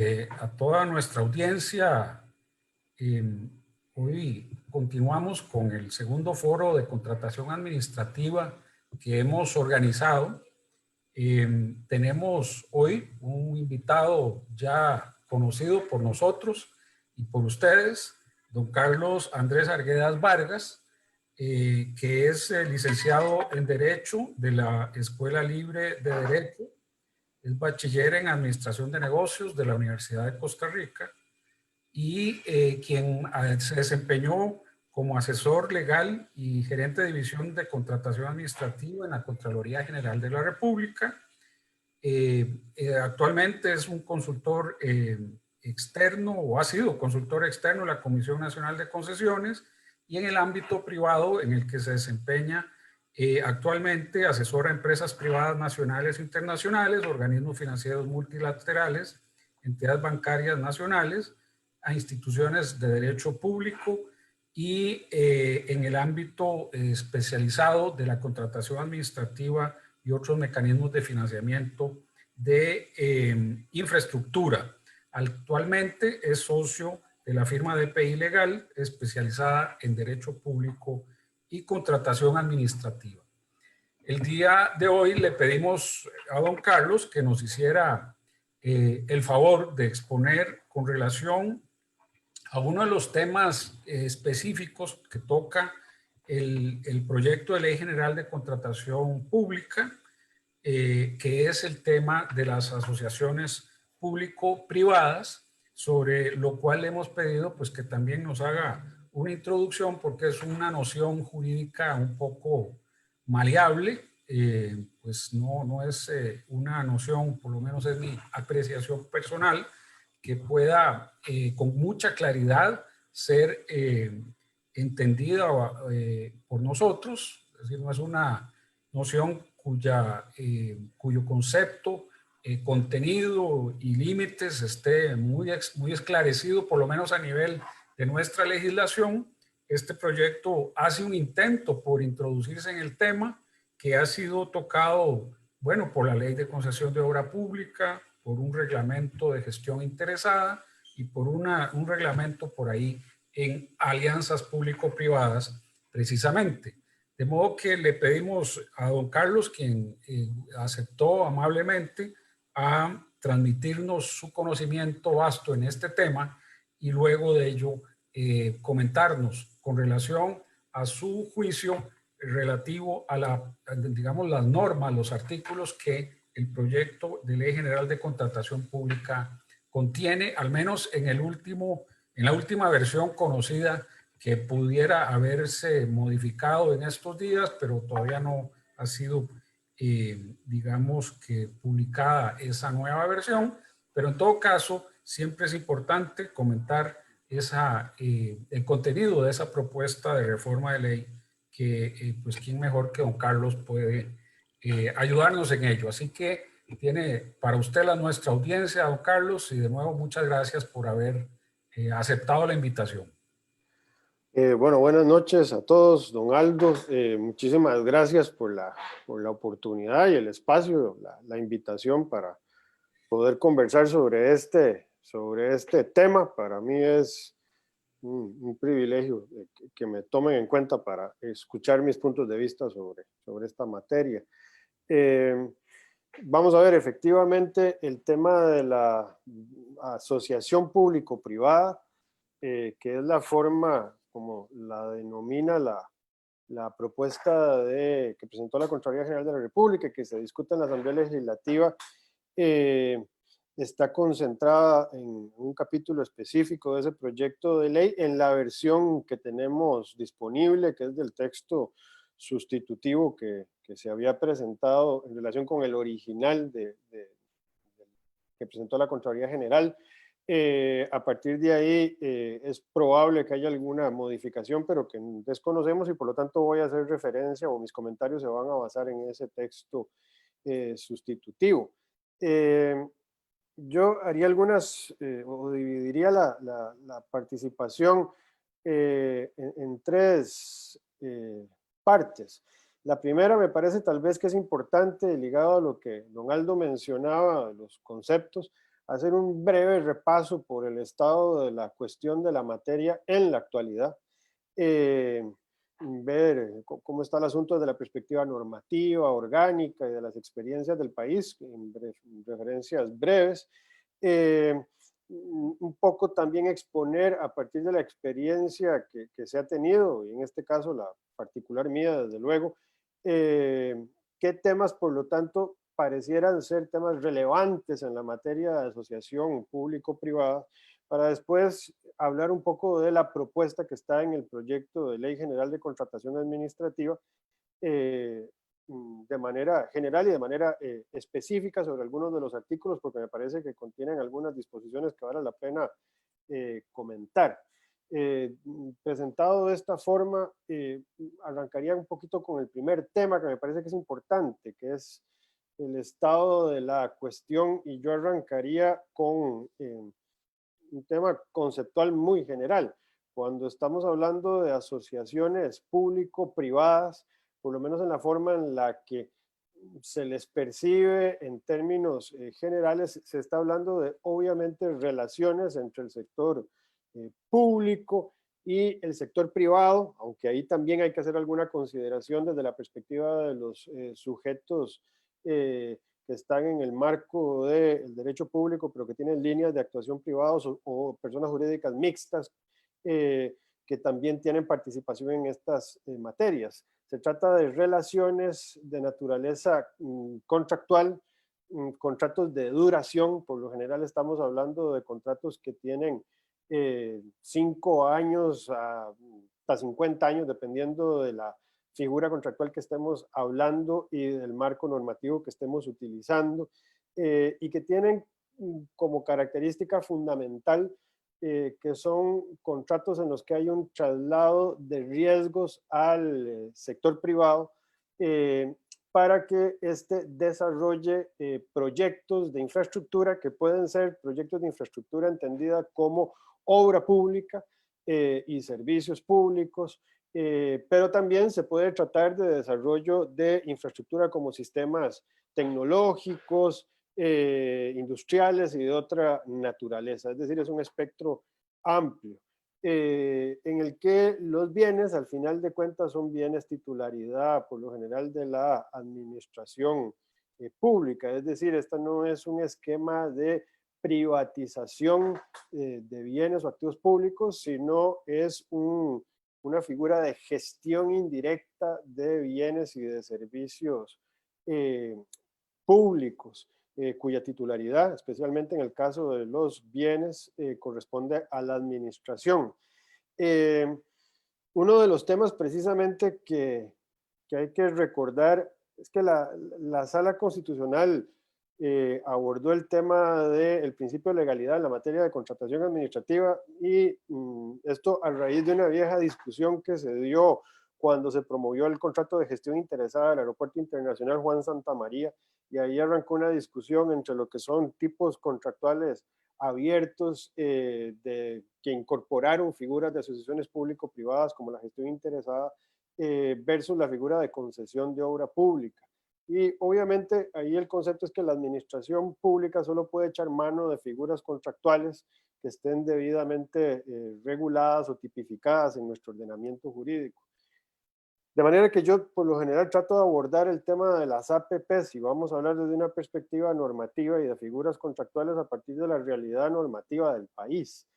A toda nuestra audiencia. Eh, Hoy continuamos con el segundo foro de contratación administrativa que hemos organizado. Tenemos hoy un invitado ya conocido por nosotros y por ustedes, don Carlos Andrés Arguedas Vargas, que es licenciado en Derecho de la Escuela Libre de Derecho, es bachiller en Administración de Negocios de la Universidad de Costa Rica y quien se desempeñó como asesor legal y gerente de división de contratación administrativa en la Contraloría General de la República. Actualmente es un consultor externo, o ha sido consultor externo de la Comisión Nacional de Concesiones, y en el ámbito privado en el que se desempeña actualmente asesora a empresas privadas nacionales e internacionales, organismos financieros multilaterales, entidades bancarias nacionales, a instituciones de derecho público y en el ámbito especializado de la contratación administrativa y otros mecanismos de financiamiento de infraestructura. Actualmente es socio de la firma DPI Legal, especializada en derecho público y contratación administrativa. El día de hoy le pedimos a don Carlos que nos hiciera el favor de exponer con relación a uno de los temas específicos que toca el proyecto de Ley General de Contratación Pública, que es el tema de las asociaciones público-privadas, sobre lo cual le hemos pedido pues, que también nos haga una introducción, porque es una noción jurídica un poco maleable, pues no es una noción, por lo menos es mi apreciación personal, que pueda con mucha claridad ser entendida por nosotros. Es decir, no es una noción cuyo concepto, contenido y límites esté muy esclarecido, por lo menos a nivel de nuestra legislación. Este proyecto hace un intento por introducirse en el tema que ha sido tocado, bueno, por la Ley de Concesión de Obra Pública, por un reglamento de gestión interesada y por un reglamento por ahí en alianzas público-privadas, precisamente. De modo que le pedimos a don Carlos, quien aceptó amablemente a transmitirnos su conocimiento vasto en este tema y luego de ello comentarnos con relación a su juicio relativo a digamos, las normas, los artículos que el proyecto de Ley General de Contratación Pública contiene, al menos en la última versión conocida, que pudiera haberse modificado en estos días, pero todavía no ha sido, digamos, que publicada esa nueva versión. Pero en todo caso, siempre es importante comentar el contenido de esa propuesta de reforma de ley, que pues quién mejor que don Carlos puede ayudarnos en ello. Así que tiene para usted nuestra audiencia, don Carlos, y de nuevo muchas gracias por haber aceptado la invitación. Bueno, buenas noches a todos, don Aldo. Muchísimas gracias por la oportunidad y el espacio, la invitación para poder conversar sobre este tema. Para mí es un privilegio que me tomen en cuenta para escuchar mis puntos de vista sobre esta materia. Vamos a ver, efectivamente, el tema de la asociación público-privada, que es la forma como la denomina la propuesta que presentó la Contraloría General de la República, que se discute en la Asamblea Legislativa, está concentrada en un capítulo específico de ese proyecto de ley en la versión que tenemos disponible, que es del texto sustitutivo que se había presentado en relación con el original que presentó la Contraloría General. A partir de ahí es probable que haya alguna modificación, pero que desconocemos, y por lo tanto voy a hacer referencia, o mis comentarios se van a basar en ese texto sustitutivo. Yo haría o dividiría la participación en tres partes. La primera me parece tal vez que es importante, ligado a lo que don Aldo mencionaba, los conceptos. hacer un breve repaso por el estado de la cuestión de la materia en la actualidad, ver cómo está el asunto desde la perspectiva normativa, orgánica y de las experiencias del país, en referencias breves. Eh, un poco también exponer a partir de la experiencia que se ha tenido, y en este caso la particular mía, desde luego, qué temas, por lo tanto, parecieran ser temas relevantes en la materia de asociación público-privada, para después hablar un poco de la propuesta que está en el proyecto de Ley General de Contratación Administrativa, eh, de manera general y de manera específica sobre algunos de los artículos, porque me parece que contienen algunas disposiciones que vale la pena comentar. Presentado de esta forma, arrancaría un poquito con el primer tema que me parece que es importante, que es el estado de la cuestión, y yo arrancaría con un tema conceptual muy general. Cuando estamos hablando de asociaciones público-privadas, por lo menos en la forma en la que se les percibe en términos generales, se está hablando de obviamente relaciones entre el sector público y el sector privado, aunque ahí también hay que hacer alguna consideración desde la perspectiva de los sujetos que están en el marco del derecho público, pero que tienen líneas de actuación privados o personas jurídicas mixtas que también tienen participación en estas materias. Se trata de relaciones de naturaleza contractual, contratos de duración. Por lo general estamos hablando de contratos que tienen 5 años hasta 50 años, dependiendo de la figura contractual que estemos hablando y del marco normativo que estemos utilizando, y que tienen como característica fundamental que son contratos en los que hay un traslado de riesgos al sector privado para que éste desarrolle proyectos de infraestructura que pueden ser proyectos de infraestructura entendida como obra pública y servicios públicos, pero también se puede tratar de desarrollo de infraestructura como sistemas tecnológicos, industriales y de otra naturaleza. Es decir, es un espectro amplio en el que los bienes, al final de cuentas, son bienes titularidad, por lo general, de la administración pública. Es decir, esta no es un esquema de privatización de bienes o activos públicos, sino es una figura de gestión indirecta de bienes y de servicios públicos, cuya titularidad, especialmente en el caso de los bienes, corresponde a la administración. Uno de los temas precisamente que hay que recordar es que la Sala Constitucional abordó el tema del principio de legalidad en la materia de contratación administrativa, y esto a raíz de una vieja discusión que se dio cuando se promovió el contrato de gestión interesada del Aeropuerto Internacional Juan Santamaría, y ahí arrancó una discusión entre lo que son tipos contractuales abiertos que incorporaron figuras de asociaciones público-privadas como la gestión interesada versus la figura de concesión de obra pública. Y obviamente ahí el concepto es que la administración pública solo puede echar mano de figuras contractuales que estén debidamente reguladas o tipificadas en nuestro ordenamiento jurídico. De manera que yo por lo general trato de abordar el tema de las APPs, y vamos a hablar desde una perspectiva normativa y de figuras contractuales a partir de la realidad normativa del país.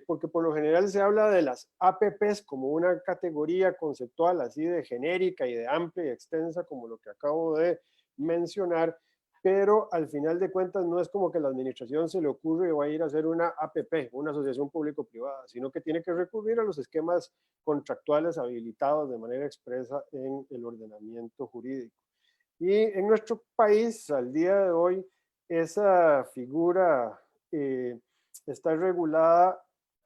Porque por lo general se habla de las APPs como una categoría conceptual así de genérica y de amplia y extensa como lo que acabo de mencionar, pero al final de cuentas no es como que la administración se le ocurre y va a ir a hacer una APP, una asociación público-privada, sino que tiene que recurrir a los esquemas contractuales habilitados de manera expresa en el ordenamiento jurídico. Y en nuestro país, al día de hoy, esa figura está regulada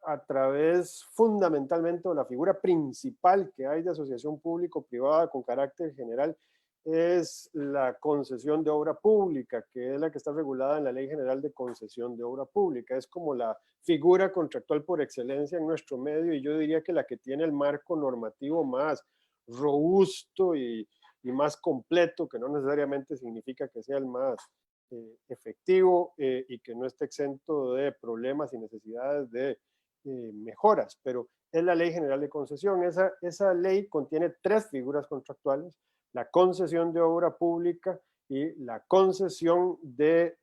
a través fundamentalmente de la figura principal que hay de asociación público-privada con carácter general, es la concesión de obra pública, que es la que está regulada en la Ley General de Concesión de Obra Pública. Es como la figura contractual por excelencia en nuestro medio, y yo diría que la que tiene el marco normativo más robusto y más completo, que no necesariamente significa que sea el más efectivo y que no esté exento de problemas y necesidades de mejoras, pero es la Ley General de Concesión. Esa ley contiene 3 figuras contractuales: la concesión de obra pública y la concesión de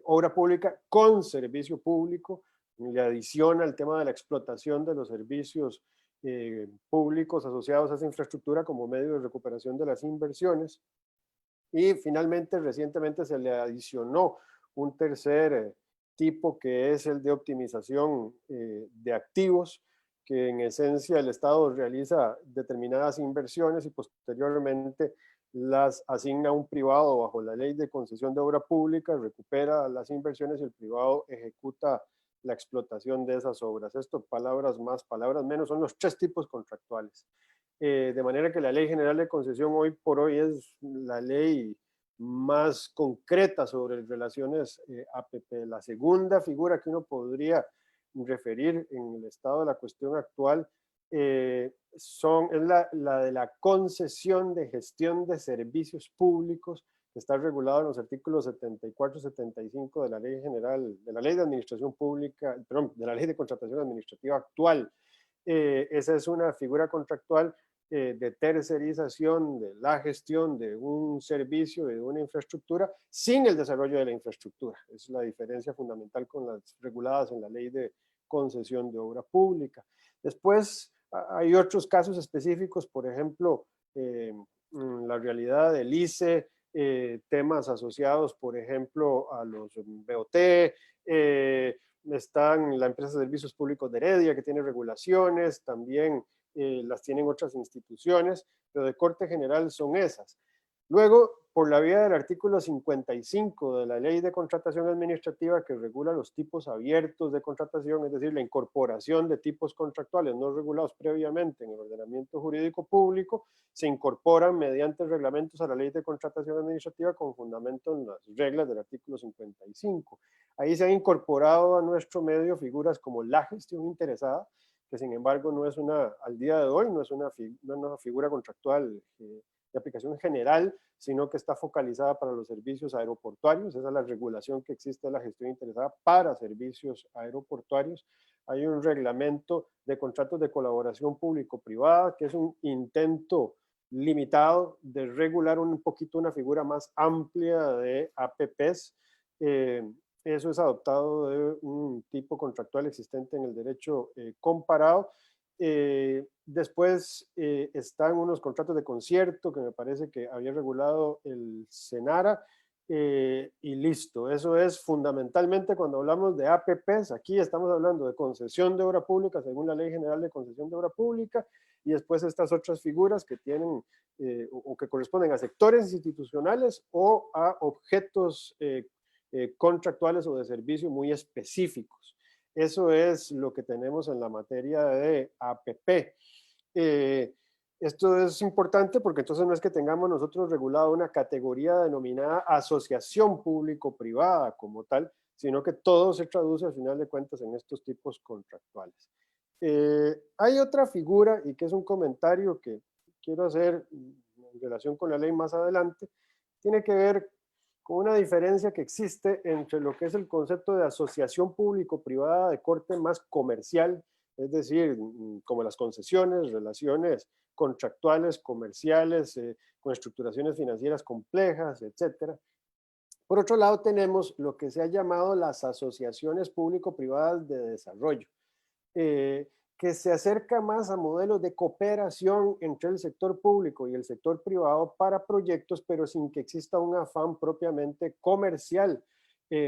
obra pública con servicio público. Le adiciona el tema de la explotación de los servicios públicos asociados a esa infraestructura como medio de recuperación de las inversiones. Y finalmente, recientemente se le adicionó un tercer tipo, que es el de optimización de activos, que en esencia el Estado realiza determinadas inversiones y posteriormente las asigna a un privado bajo la ley de concesión de obra pública, recupera las inversiones y el privado ejecuta la explotación de esas obras. Esto, palabras más, palabras menos, son los 3 tipos contractuales. De manera que la Ley General de Concesión hoy por hoy es la ley más concreta sobre relaciones APP. La segunda figura que uno podría referir en el estado de la cuestión actual es la de la concesión de gestión de servicios públicos, que está regulado en los artículos 74 y 75 de la Ley General, de la Ley de Administración Pública, perdón, de la Ley de Contratación Administrativa actual. Esa es una figura contractual de tercerización de la gestión de un servicio, de una infraestructura, sin el desarrollo de la infraestructura. Es la diferencia fundamental con las reguladas en la Ley de Concesión de Obra Pública. Después hay otros casos específicos, por ejemplo, la realidad del ICE, temas asociados, por ejemplo, a los BOT, están la empresa de servicios públicos de Heredia, que tiene regulaciones, también las tienen otras instituciones, pero de corte general son esas. Luego, por la vía del artículo 55 de la Ley de Contratación Administrativa, que regula los tipos abiertos de contratación, es decir, la incorporación de tipos contractuales no regulados previamente en el ordenamiento jurídico público, se incorporan mediante reglamentos a la Ley de Contratación Administrativa con fundamento en las reglas del artículo 55. Ahí se han incorporado a nuestro medio figuras como la gestión interesada, que sin embargo no es al día de hoy, no es una figura contractual de aplicación general, sino que está focalizada para los servicios aeroportuarios. Esa es la regulación que existe de la gestión interesada para servicios aeroportuarios. Hay un reglamento de contratos de colaboración público-privada, que es un intento limitado de regular un poquito una figura más amplia de APPs. Eso es adoptado de un tipo contractual existente en el derecho comparado. Después están unos contratos de concierto que me parece que había regulado el SENARA y listo. Eso es fundamentalmente cuando hablamos de APPs. Aquí estamos hablando de concesión de obra pública según la Ley General de Concesión de Obra Pública, y después estas otras figuras que tienen o que corresponden a sectores institucionales o a objetos contractuales o de servicio muy específicos. Eso es lo que tenemos en la materia de APP. Esto es importante porque entonces no es que tengamos nosotros regulado una categoría denominada asociación público-privada como tal, sino que todo se traduce al final de cuentas en estos tipos contractuales. Hay otra figura, y que es un comentario que quiero hacer en relación con la ley más adelante, tiene que ver con una diferencia que existe entre lo que es el concepto de asociación público-privada de corte más comercial, es decir, como las concesiones, relaciones contractuales, comerciales, con estructuraciones financieras complejas, etcétera. Por otro lado, tenemos lo que se ha llamado las asociaciones público-privadas de desarrollo, que se acerca más a modelos de cooperación entre el sector público y el sector privado para proyectos, pero sin que exista un afán propiamente comercial,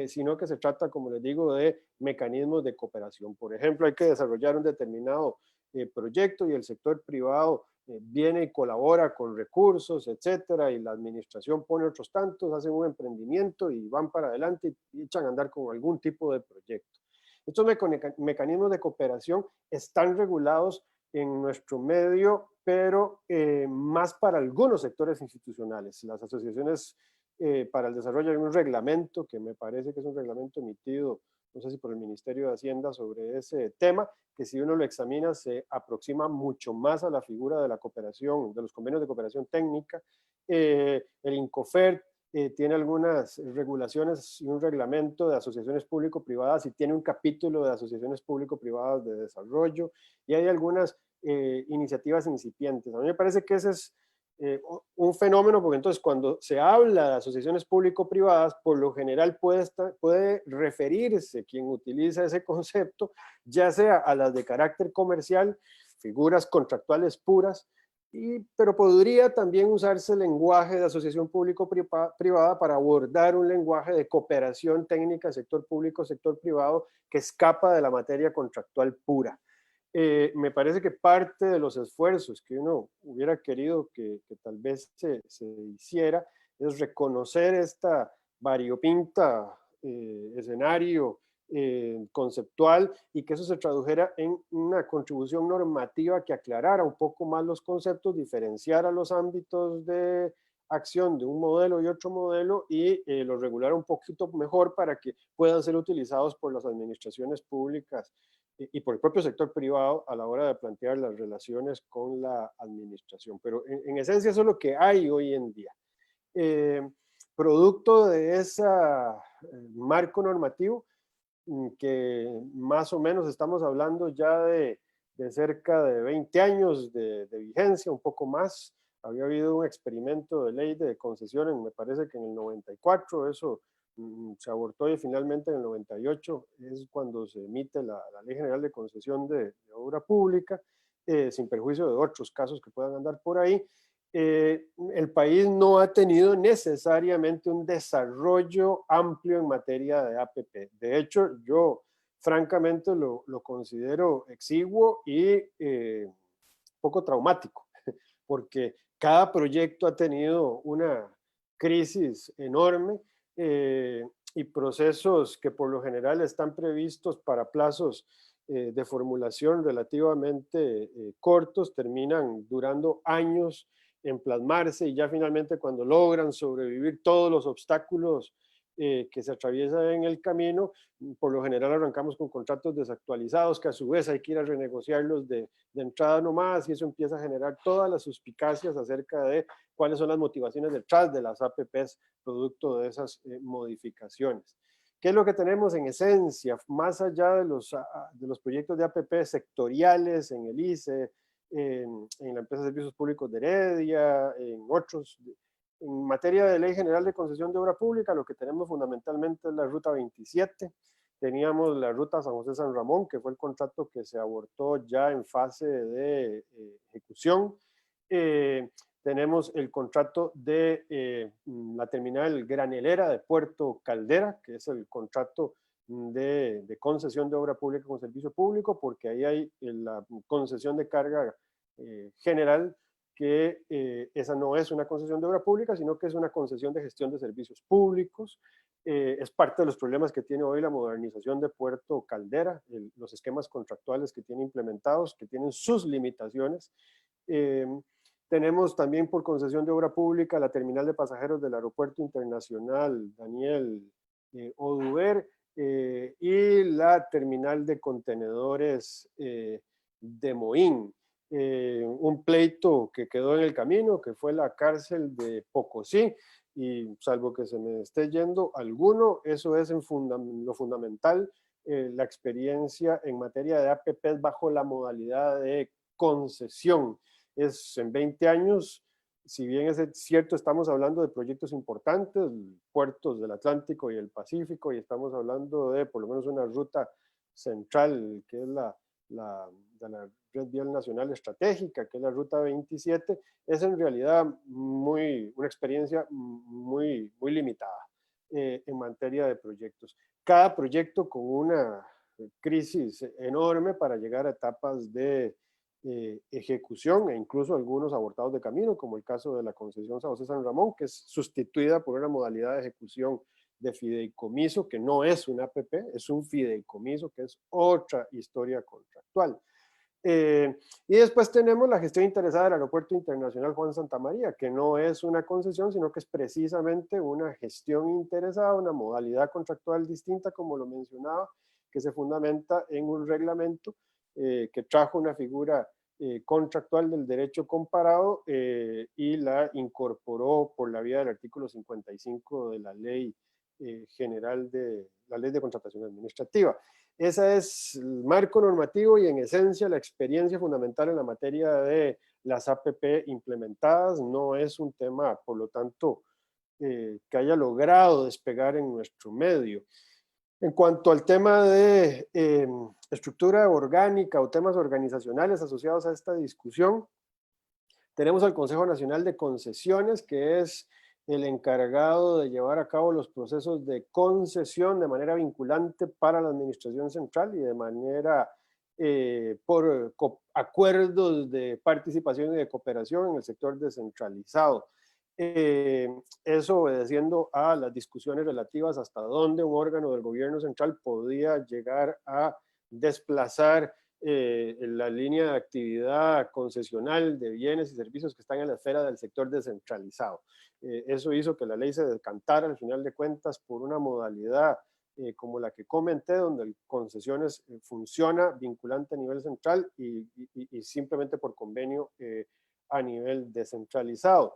sino que se trata, como les digo, de mecanismos de cooperación. Por ejemplo, hay que desarrollar un determinado proyecto y el sector privado viene y colabora con recursos, etcétera, y la administración pone otros tantos, hacen un emprendimiento y van para adelante y echan a andar con algún tipo de proyecto. Estos mecanismos de cooperación están regulados en nuestro medio, pero más para algunos sectores institucionales. Las asociaciones para el desarrollo hay un reglamento que me parece que es un reglamento emitido, no sé si por el Ministerio de Hacienda, sobre ese tema, que si uno lo examina se aproxima mucho más a la figura de la cooperación, de los convenios de cooperación técnica. El INCOFER tiene algunas regulaciones y un reglamento de asociaciones público-privadas y tiene un capítulo de asociaciones público-privadas de desarrollo y hay algunas iniciativas incipientes. A mí me parece que ese es un fenómeno, porque entonces cuando se habla de asociaciones público-privadas, por lo general puede referirse quien utiliza ese concepto, ya sea a las de carácter comercial, figuras contractuales puras, pero podría también usarse el lenguaje de asociación público-privada para abordar un lenguaje de cooperación técnica, sector público, sector privado, que escapa de la materia contractual pura. Me parece que parte de los esfuerzos que uno hubiera querido que tal vez se hiciera es reconocer esta variopinta escenario conceptual y que eso se tradujera en una contribución normativa que aclarara un poco más los conceptos, diferenciara los ámbitos de acción de un modelo y otro modelo y los regulara un poquito mejor para que puedan ser utilizados por las administraciones públicas y por el propio sector privado a la hora de plantear las relaciones con la administración. Pero en esencia eso es lo que hay hoy en día. Producto de ese marco normativo, que más o menos estamos hablando ya de cerca de 20 años de vigencia, un poco más. Había habido un experimento de ley de concesiones, me parece que en el 94, eso se abortó y finalmente en el 98 es cuando se emite la Ley General de Concesión de Obra Pública, sin perjuicio de otros casos que puedan andar por ahí. El país no ha tenido necesariamente un desarrollo amplio en materia de APP. De hecho, yo francamente lo considero exiguo y poco traumático, porque cada proyecto ha tenido una crisis enorme y procesos que por lo general están previstos para plazos de formulación relativamente cortos, terminan durando años en plasmarse y ya finalmente cuando logran sobrevivir todos los obstáculos que se atraviesan en el camino, por lo general arrancamos con contratos desactualizados que a su vez hay que ir a renegociarlos de entrada nomás y eso empieza a generar todas las suspicacias acerca de cuáles son las motivaciones detrás de las APPs producto de esas modificaciones. ¿Qué es lo que tenemos en esencia? Más allá de los proyectos de APP sectoriales en el ICE, en la empresa de servicios públicos de Heredia, en otros. En materia de Ley General de Concesión de Obra Pública, lo que tenemos fundamentalmente es la Ruta 27. Teníamos la Ruta San José-San Ramón, que fue el contrato que se abortó ya en fase de ejecución. Tenemos el contrato de la terminal granelera de Puerto Caldera, que es el contrato de concesión de obra pública con servicio público, porque ahí hay la concesión de carga general, que esa no es una concesión de obra pública, sino que es una concesión de gestión de servicios públicos. Es parte de los problemas que tiene hoy la modernización de Puerto Caldera, los esquemas contractuales que tiene implementados, que tienen sus limitaciones. Tenemos también por concesión de obra pública la terminal de pasajeros del Aeropuerto Internacional Daniel Oduber y la terminal de contenedores de Moín. Un pleito que quedó en el camino, que fue la cárcel de Pocosí, y salvo que se me esté yendo alguno, eso es lo fundamental, la experiencia en materia de APP bajo la modalidad de concesión. Es en 20 años, si bien es cierto, estamos hablando de proyectos importantes, puertos del Atlántico y el Pacífico, y estamos hablando de por lo menos una ruta central, que es de la Red Vial Nacional Estratégica, que es la Ruta 27, es en realidad una experiencia muy limitada en materia de proyectos. Cada proyecto con una crisis enorme para llegar a etapas de ejecución e incluso algunos abortados de camino, como el caso de la concesión San José San Ramón, que es sustituida por una modalidad de ejecución de fideicomiso, que no es un APP, es un fideicomiso, que es otra historia contractual. Y después tenemos la gestión interesada del Aeropuerto Internacional Juan Santamaría, que no es una concesión, sino que es precisamente una gestión interesada, una modalidad contractual distinta, como lo mencionaba, que se fundamenta en un reglamento que trajo una figura contractual del derecho comparado y la incorporó por la vía del artículo 55 de la Ley General de la Ley de Contratación Administrativa. Ese es el marco normativo y en esencia la experiencia fundamental en la materia de las APP implementadas. No es un tema, por lo tanto, que haya logrado despegar en nuestro medio. En cuanto al tema de estructura orgánica o temas organizacionales asociados a esta discusión, tenemos al Consejo Nacional de Concesiones, que es el encargado de llevar a cabo los procesos de concesión de manera vinculante para la administración central y de manera por acuerdos de participación y de cooperación en el sector descentralizado. Eso obedeciendo a las discusiones relativas hasta dónde un órgano del gobierno central podía llegar a desplazar la línea de actividad concesional de bienes y servicios que están en la esfera del sector descentralizado. Eso hizo que la ley se decantara al final de cuentas por una modalidad como la que comenté, donde el concesiones funciona vinculante a nivel central y simplemente por convenio a nivel descentralizado.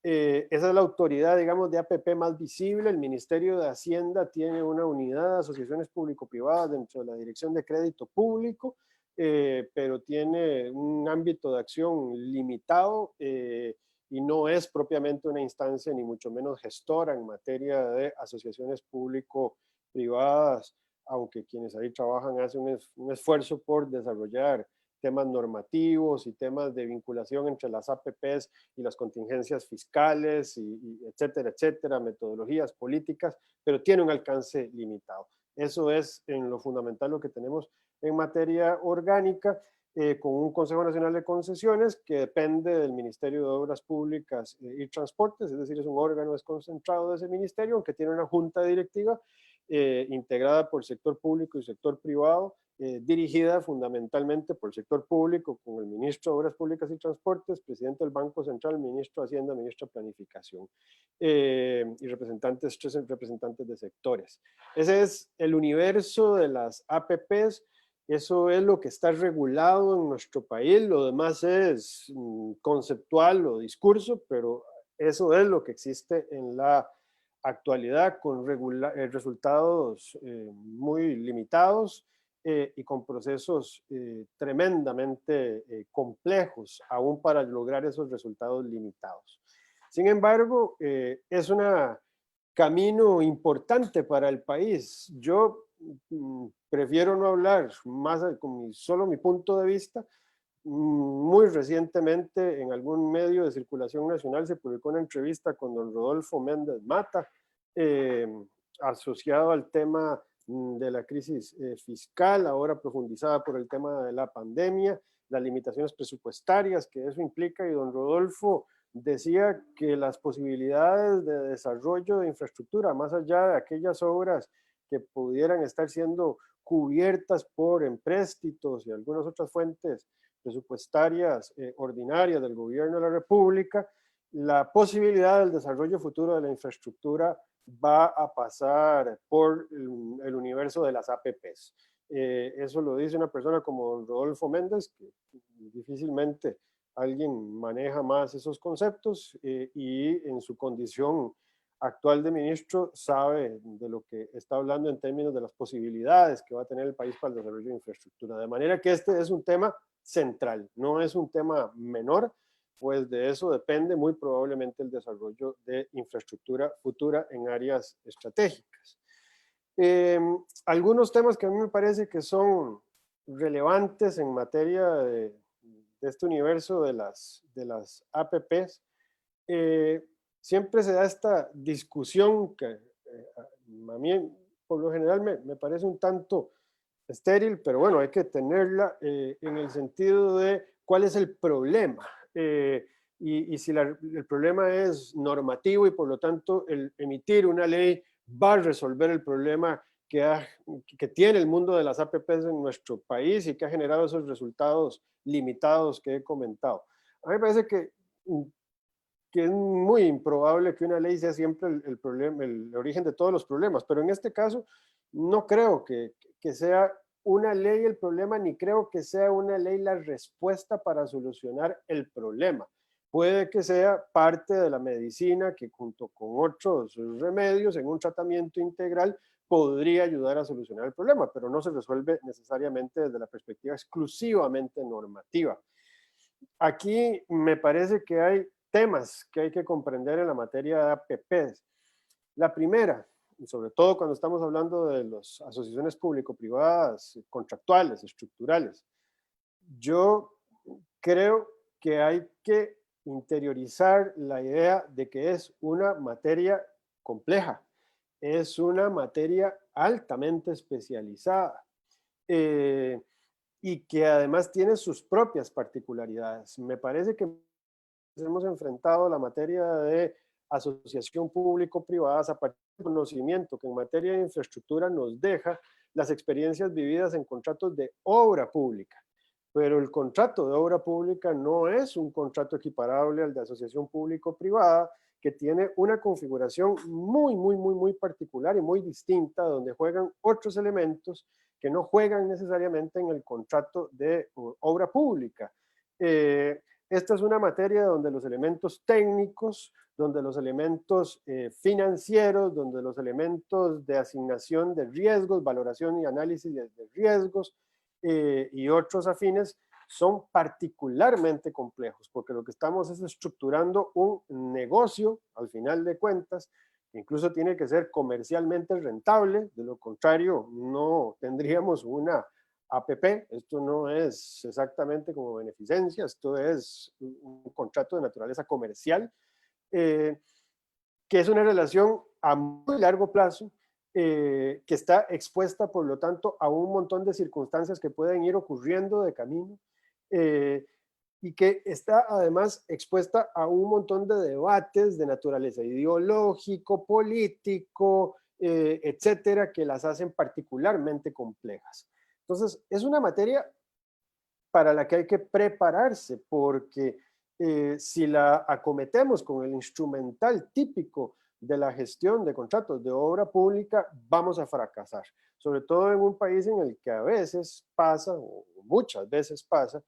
Esa es la autoridad, digamos, de APP más visible. El Ministerio de Hacienda tiene una unidad de asociaciones público-privadas dentro de la Dirección de Crédito Público, pero tiene un ámbito de acción limitado y no es propiamente una instancia ni mucho menos gestora en materia de asociaciones público-privadas, aunque quienes ahí trabajan hacen un esfuerzo por desarrollar temas normativos y temas de vinculación entre las APPs y las contingencias fiscales, y etcétera, etcétera, metodologías políticas, pero tiene un alcance limitado. Eso es en lo fundamental lo que tenemos en materia orgánica, con un Consejo Nacional de Concesiones que depende del Ministerio de Obras Públicas y Transportes, es decir, es un órgano desconcentrado de ese ministerio, aunque tiene una junta directiva integrada por sector público y sector privado, dirigida fundamentalmente por el sector público, con el ministro de Obras Públicas y Transportes, presidente del Banco Central, ministro de Hacienda, ministro de Planificación y tres representantes de sectores. Ese es el universo de las APPs. Eso es lo que está regulado en nuestro país. Lo demás es conceptual o discurso, pero eso es lo que existe en la actualidad con resultados muy limitados y con procesos tremendamente complejos aún para lograr esos resultados limitados. Sin embargo, es un camino importante para el país. Yo prefiero no hablar más con solo mi punto de vista. Muy recientemente en algún medio de circulación nacional se publicó una entrevista con don Rodolfo Méndez Mata asociado al tema de la crisis fiscal, ahora profundizada por el tema de la pandemia, las limitaciones presupuestarias que eso implica, y don Rodolfo decía que las posibilidades de desarrollo de infraestructura, más allá de aquellas obras que pudieran estar siendo cubiertas por empréstitos y algunas otras fuentes presupuestarias ordinarias del gobierno de la República, la posibilidad del desarrollo futuro de la infraestructura va a pasar por el universo de las APPs. Eso lo dice una persona como don Rodolfo Méndez, que difícilmente alguien maneja más esos conceptos y en su condición actual de ministro sabe de lo que está hablando en términos de las posibilidades que va a tener el país para el desarrollo de infraestructura. De manera que este es un tema central, no es un tema menor, pues de eso depende muy probablemente el desarrollo de infraestructura futura en áreas estratégicas. Algunos temas que a mí me parece que son relevantes en materia de este universo de las APPs, siempre se da esta discusión que a mí por lo general me parece un tanto estéril, pero bueno, hay que tenerla en el sentido de cuál es el problema. Y si el problema es normativo y por lo tanto el emitir una ley va a resolver el problema que tiene el mundo de las APPs en nuestro país y que ha generado esos resultados limitados que he comentado. A mí me parece que es muy improbable que una ley sea siempre el problema, el origen de todos los problemas, pero en este caso no creo que sea una ley el problema, ni creo que sea una ley la respuesta para solucionar el problema. Puede que sea parte de la medicina que junto con otros remedios en un tratamiento integral podría ayudar a solucionar el problema, pero no se resuelve necesariamente desde la perspectiva exclusivamente normativa. Aquí me parece que hay temas que hay que comprender en la materia de APPs. La primera, y sobre todo cuando estamos hablando de las asociaciones público-privadas, contractuales, estructurales, yo creo que hay que interiorizar la idea de que es una materia compleja, es una materia altamente especializada y que además tiene sus propias particularidades. Me parece que hemos enfrentado la materia de asociación público-privada a partir del conocimiento que en materia de infraestructura nos deja las experiencias vividas en contratos de obra pública. Pero el contrato de obra pública no es un contrato equiparable al de asociación público-privada, que tiene una configuración muy particular y muy distinta, donde juegan otros elementos que no juegan necesariamente en el contrato de obra pública. Esta es una materia donde los elementos técnicos, donde los elementos financieros, donde los elementos de asignación de riesgos, valoración y análisis de riesgos y otros afines son particularmente complejos, porque lo que estamos es estructurando un negocio, al final de cuentas, que incluso tiene que ser comercialmente rentable, de lo contrario no tendríamos una APP. Esto no es exactamente como beneficencia, esto es un contrato de naturaleza comercial, que es una relación a muy largo plazo, que está expuesta, por lo tanto, a un montón de circunstancias que pueden ir ocurriendo de camino, y que está además expuesta a un montón de debates de naturaleza ideológico, político, etcétera, que las hacen particularmente complejas. Entonces, es una materia para la que hay que prepararse, porque si la acometemos con el instrumental típico de la gestión de contratos de obra pública, vamos a fracasar. Sobre todo en un país en el que a veces pasa, o muchas veces pasa,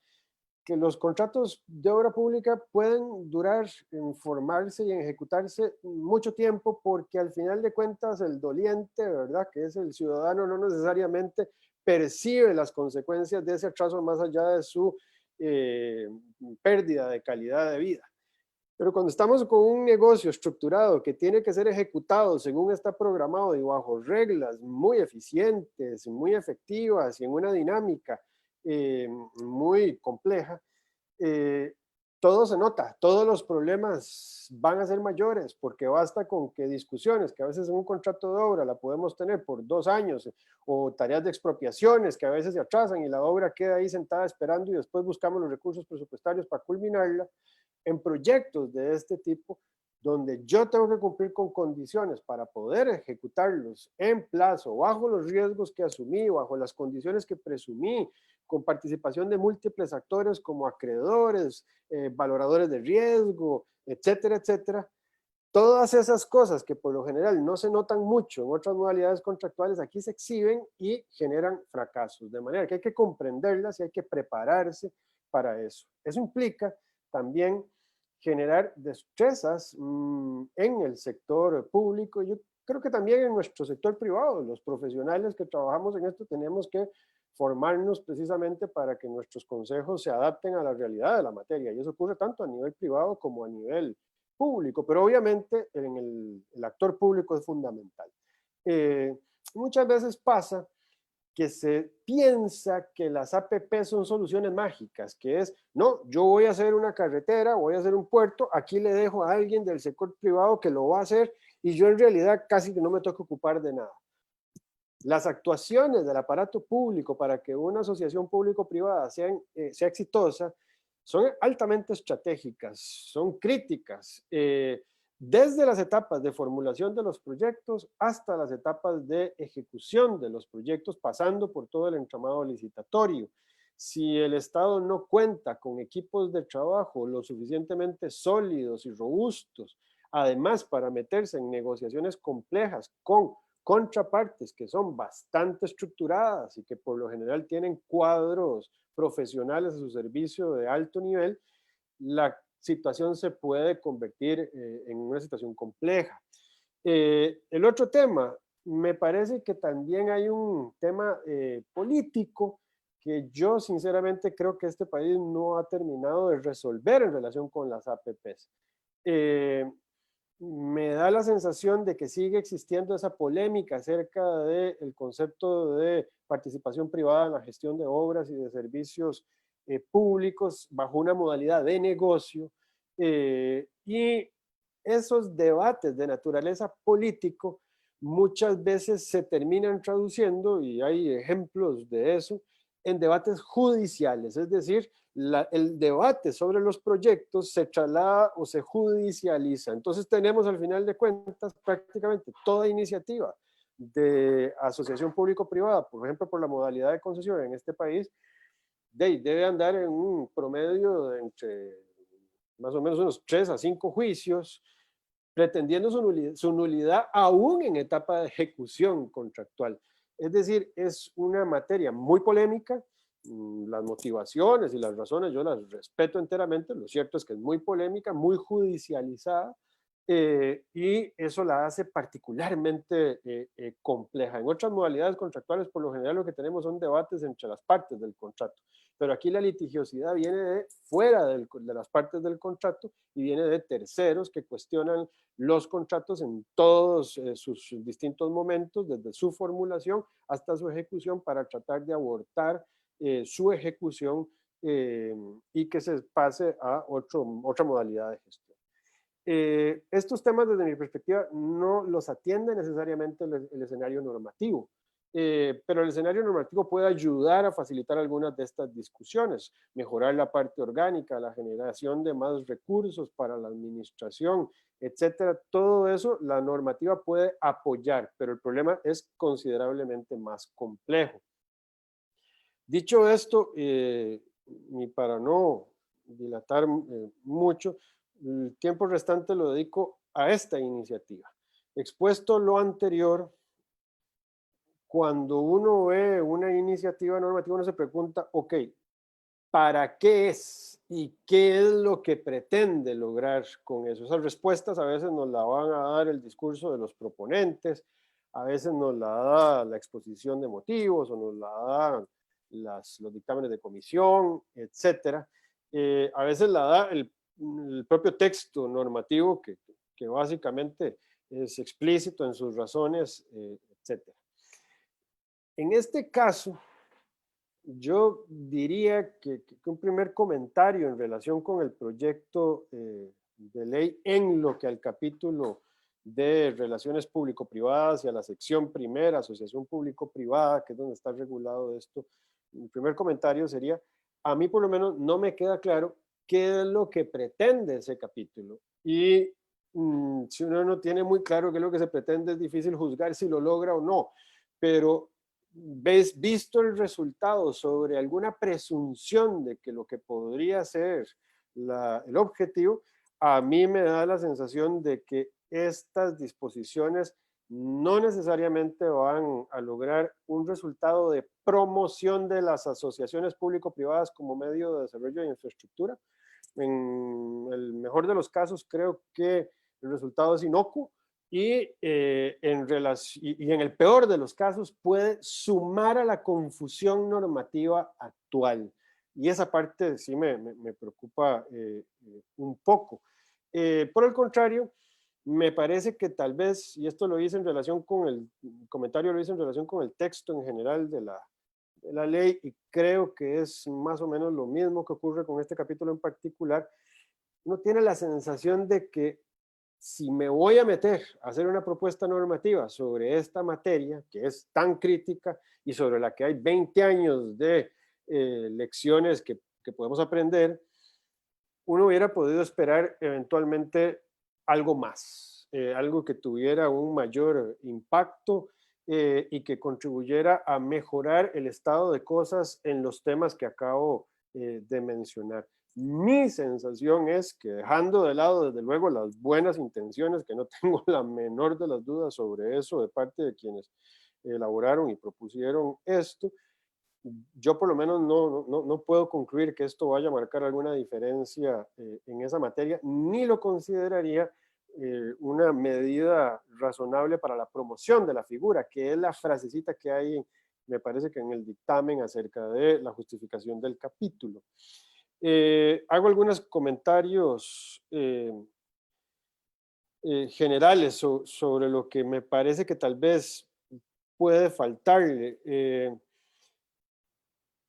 que los contratos de obra pública pueden durar en formarse y en ejecutarse mucho tiempo, porque al final de cuentas el doliente, ¿verdad?, que es el ciudadano, no necesariamente percibe las consecuencias de ese atraso más allá de su pérdida de calidad de vida. Pero cuando estamos con un negocio estructurado que tiene que ser ejecutado según está programado y bajo reglas muy eficientes, muy efectivas y en una dinámica muy compleja, todo se nota, todos los problemas van a ser mayores, porque basta con que discusiones que a veces en un contrato de obra la podemos tener por 2 años, o tareas de expropiaciones que a veces se atrasan y la obra queda ahí sentada esperando y después buscamos los recursos presupuestarios para culminarla. En proyectos de este tipo, donde yo tengo que cumplir con condiciones para poder ejecutarlos en plazo, bajo los riesgos que asumí, bajo las condiciones que presumí, con participación de múltiples actores como acreedores, valoradores de riesgo, etcétera, etcétera. Todas esas cosas que por lo general no se notan mucho en otras modalidades contractuales, aquí se exhiben y generan fracasos. De manera que hay que comprenderlas y hay que prepararse para eso. Eso implica también generar destrezas en el sector público. Yo creo que también en nuestro sector privado, los profesionales que trabajamos en esto tenemos que formarnos precisamente para que nuestros consejos se adapten a la realidad de la materia. Y eso ocurre tanto a nivel privado como a nivel público, pero obviamente en el actor público es fundamental. Muchas veces pasa que se piensa que las APP son soluciones mágicas, que es, no, yo voy a hacer una carretera, voy a hacer un puerto, aquí le dejo a alguien del sector privado que lo va a hacer y yo en realidad casi que no me tengo que ocupar de nada. Las actuaciones del aparato público para que una asociación público-privada sea exitosa son altamente estratégicas, son críticas, desde las etapas de formulación de los proyectos hasta las etapas de ejecución de los proyectos, pasando por todo el entramado licitatorio. Si el Estado no cuenta con equipos de trabajo lo suficientemente sólidos y robustos, además para meterse en negociaciones complejas con contrapartes que son bastante estructuradas y que por lo general tienen cuadros profesionales a su servicio de alto nivel, la situación se puede convertir en una situación compleja. El otro tema, me parece que también hay un tema político que yo sinceramente creo que este país no ha terminado de resolver en relación con las APPs. Me da la sensación de que sigue existiendo esa polémica acerca del concepto de participación privada en la gestión de obras y de servicios públicos bajo una modalidad de negocio, y esos debates de naturaleza político muchas veces se terminan traduciendo, y hay ejemplos de eso, en debates judiciales, es decir, el debate sobre los proyectos se traslada o se judicializa. Entonces tenemos al final de cuentas prácticamente toda iniciativa de asociación público-privada, por ejemplo, por la modalidad de concesión en este país, debe andar en un promedio de entre más o menos unos 3 a 5 juicios, pretendiendo su nulidad aún en etapa de ejecución contractual. Es decir, es una materia muy polémica. Las motivaciones y las razones yo las respeto enteramente. Lo cierto es que es muy polémica, muy judicializada, y eso la hace particularmente compleja. En otras modalidades contractuales, por lo general, lo que tenemos son debates entre las partes del contrato, pero aquí la litigiosidad viene de fuera de las partes del contrato y viene de terceros que cuestionan los contratos en todos sus distintos momentos, desde su formulación hasta su ejecución, para tratar de abortar su ejecución y que se pase a otra modalidad de gestión. Estos temas, desde mi perspectiva, no los atiende necesariamente el escenario normativo, pero el escenario normativo puede ayudar a facilitar algunas de estas discusiones, mejorar la parte orgánica, la generación de más recursos para la administración, etcétera. Todo eso la normativa puede apoyar, pero el problema es considerablemente más complejo. Dicho esto, y para no dilatar mucho, el tiempo restante lo dedico a esta iniciativa. Expuesto lo anterior, cuando uno ve una iniciativa normativa, uno se pregunta, ok, ¿para qué es? ¿Y qué es lo que pretende lograr con eso? Esas respuestas a veces nos las van a dar el discurso de los proponentes, a veces nos la da la exposición de motivos, o nos la dan los dictámenes de comisión, etcétera. A veces la da el propio texto normativo que básicamente es explícito en sus razones, etcétera. En este caso, yo diría que un primer comentario en relación con el proyecto de ley en lo que al capítulo de relaciones público-privadas y a la sección primera, asociación público-privada, que es donde está regulado esto, el primer comentario sería, a mí por lo menos no me queda claro qué es lo que pretende ese capítulo. Y si uno no tiene muy claro qué es lo que se pretende, es difícil juzgar si lo logra o no. Pero visto el resultado sobre alguna presunción de que lo que podría ser el objetivo, a mí me da la sensación de que estas disposiciones no necesariamente van a lograr un resultado de promoción de las asociaciones público-privadas como medio de desarrollo de infraestructura. En el mejor de los casos, creo que el resultado es inocuo, y en el peor de los casos puede sumar a la confusión normativa actual. Y esa parte sí me preocupa un poco. Por el contrario, me parece que tal vez, y esto lo hice en relación con el comentario, lo hice en relación con el texto en general de la ley, y creo que es más o menos lo mismo que ocurre con este capítulo en particular. Uno tiene la sensación de que si me voy a meter a hacer una propuesta normativa sobre esta materia, que es tan crítica y sobre la que hay 20 años de lecciones que podemos aprender, uno hubiera podido esperar eventualmente algo más, algo que tuviera un mayor impacto y que contribuyera a mejorar el estado de cosas en los temas que acabo de mencionar. Mi sensación es que, dejando de lado desde luego las buenas intenciones, que no tengo la menor de las dudas sobre eso de parte de quienes elaboraron y propusieron esto, yo por lo menos no puedo concluir que esto vaya a marcar alguna diferencia en esa materia, ni lo consideraría una medida razonable para la promoción de la figura, que es la frasecita que hay, me parece que en el dictamen acerca de la justificación del capítulo. Hago algunos comentarios generales sobre lo que me parece que tal vez puede faltarle.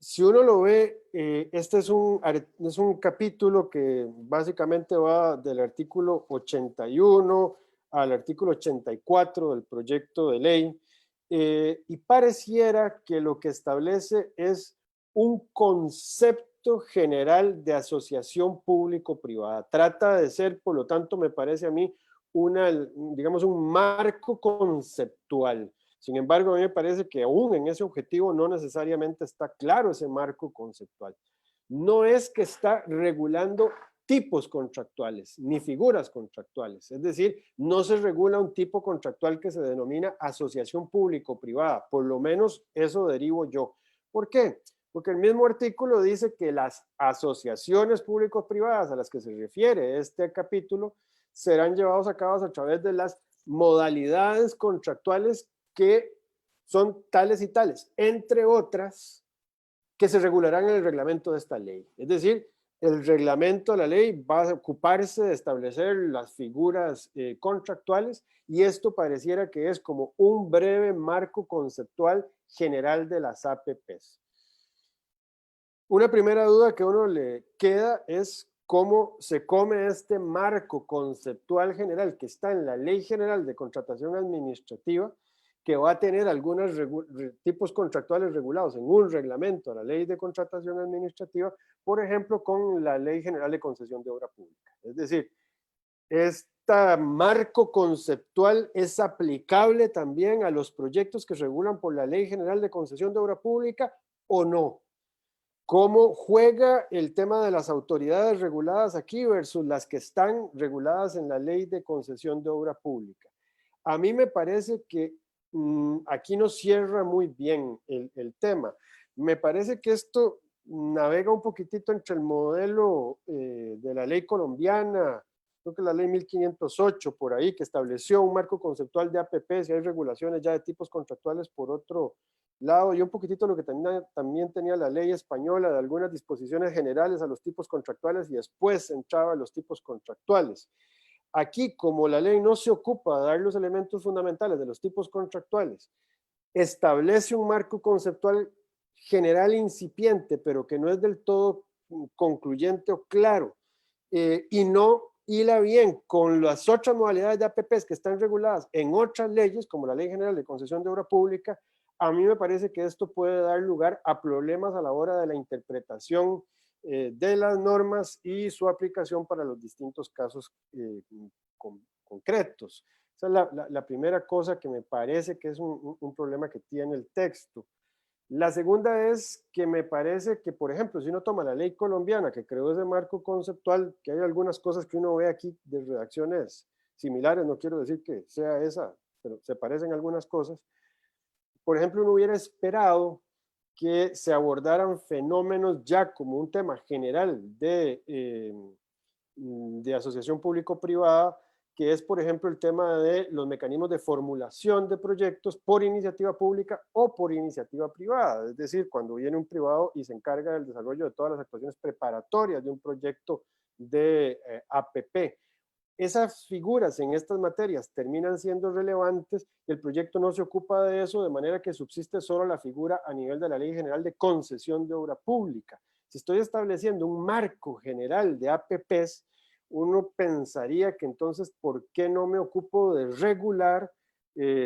Si uno lo ve, este es un capítulo que básicamente va del artículo 81 al artículo 84 del proyecto de ley, y pareciera que lo que establece es un concepto general de asociación público-privada. Trata de ser, por lo tanto, me parece a mí, digamos, un marco conceptual. Sin embargo, a mí me parece que aún en ese objetivo no necesariamente está claro ese marco conceptual. No es que está regulando tipos contractuales ni figuras contractuales. Es decir, no se regula un tipo contractual que se denomina asociación público-privada. Por lo menos eso derivo yo. ¿Por qué? Porque el mismo artículo dice que las asociaciones público-privadas a las que se refiere este capítulo serán llevados a cabo a través de las modalidades contractuales que son tales y tales, entre otras, que se regularán en el reglamento de esta ley. Es decir, el reglamento de la ley va a ocuparse de establecer las figuras contractuales, y esto pareciera que es como un breve marco conceptual general de las APPs. Una primera duda que a uno le queda es cómo se come este marco conceptual general que está en la Ley General de Contratación Administrativa, que va a tener algunos tipos contractuales regulados en un reglamento a la Ley de Contratación Administrativa, por ejemplo, con la Ley General de Concesión de Obra Pública. Es decir, este marco conceptual es aplicable también a los proyectos que regulan por la Ley General de Concesión de Obra Pública o no. ¿Cómo juega el tema de las autoridades reguladas aquí versus las que están reguladas en la Ley de Concesión de Obra Pública? A mí me parece que aquí no cierra muy bien el tema. Me parece que esto navega un poquitito entre el modelo de la ley colombiana, creo que la ley 1508 por ahí, que estableció un marco conceptual de APPs y hay regulaciones ya de tipos contractuales por otro lado, y un poquitito lo que también tenía la ley española de algunas disposiciones generales a los tipos contractuales y después entraba a los tipos contractuales. Aquí, como la ley no se ocupa de dar los elementos fundamentales de los tipos contractuales, establece un marco conceptual general incipiente, pero que no es del todo concluyente o claro, y no hila bien con las otras modalidades de APPs que están reguladas en otras leyes, como la Ley General de Concesión de Obra Pública. A mí me parece que esto puede dar lugar a problemas a la hora de la interpretación de las normas y su aplicación para los distintos casos concretos. Esa es la primera cosa que me parece que es un problema que tiene el texto. La segunda es que me parece que, por ejemplo, si uno toma la ley colombiana que creó ese marco conceptual, que hay algunas cosas que uno ve aquí de redacciones similares, no quiero decir que sea esa, pero se parecen algunas cosas. Por ejemplo, uno hubiera esperado que se abordaran fenómenos ya como un tema general de asociación público-privada, que es, por ejemplo, el tema de los mecanismos de formulación de proyectos por iniciativa pública o por iniciativa privada. Es decir, cuando viene un privado y se encarga del desarrollo de todas las actuaciones preparatorias de un proyecto de APP. Esas figuras en estas materias terminan siendo relevantes y el proyecto no se ocupa de eso, de manera que subsiste solo la figura a nivel de la Ley General de Concesión de Obra Pública. Si estoy estableciendo un marco general de APPs, uno pensaría que entonces, ¿por qué no me ocupo de regular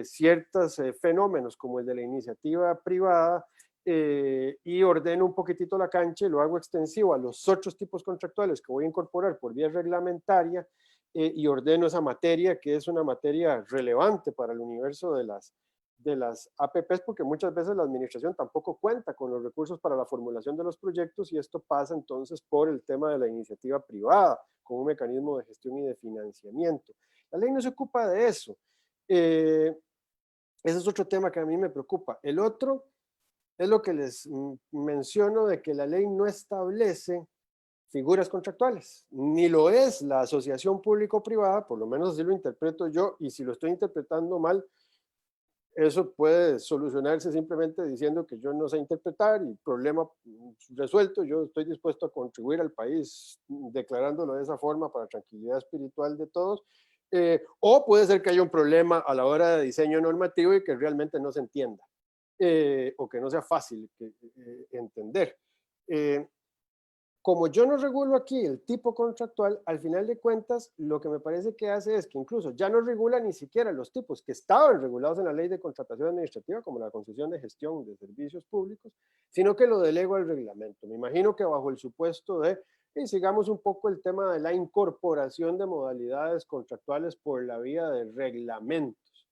ciertos fenómenos como el de la iniciativa privada y ordeno un poquitito la cancha y lo hago extensivo a los otros tipos contractuales que voy a incorporar por vía reglamentaria y ordeno esa materia que es una materia relevante para el universo de las de las APPs, porque muchas veces la administración tampoco cuenta con los recursos para la formulación de los proyectos, y esto pasa entonces por el tema de la iniciativa privada, con un mecanismo de gestión y de financiamiento. La ley no se ocupa de eso. Ese es otro tema que a mí me preocupa. El otro es lo que les menciono, de que la ley no establece figuras contractuales, ni lo es la asociación público-privada, por lo menos así lo interpreto yo, y si lo estoy interpretando mal, eso puede solucionarse simplemente diciendo que yo no sé interpretar y problema resuelto. Yo estoy dispuesto a contribuir al país declarándolo de esa forma para tranquilidad espiritual de todos. O puede ser que haya un problema a la hora de diseño normativo y que realmente no se entienda, o que no sea fácil entender. Como yo no regulo aquí el tipo contractual, al final de cuentas, lo que me parece que hace es que incluso ya no regula ni siquiera los tipos que estaban regulados en la ley de contratación administrativa, como la concesión de gestión de servicios públicos, sino que lo delego al reglamento. Me imagino que bajo el supuesto de, y sigamos un poco el tema de la incorporación de modalidades contractuales por la vía de reglamentos.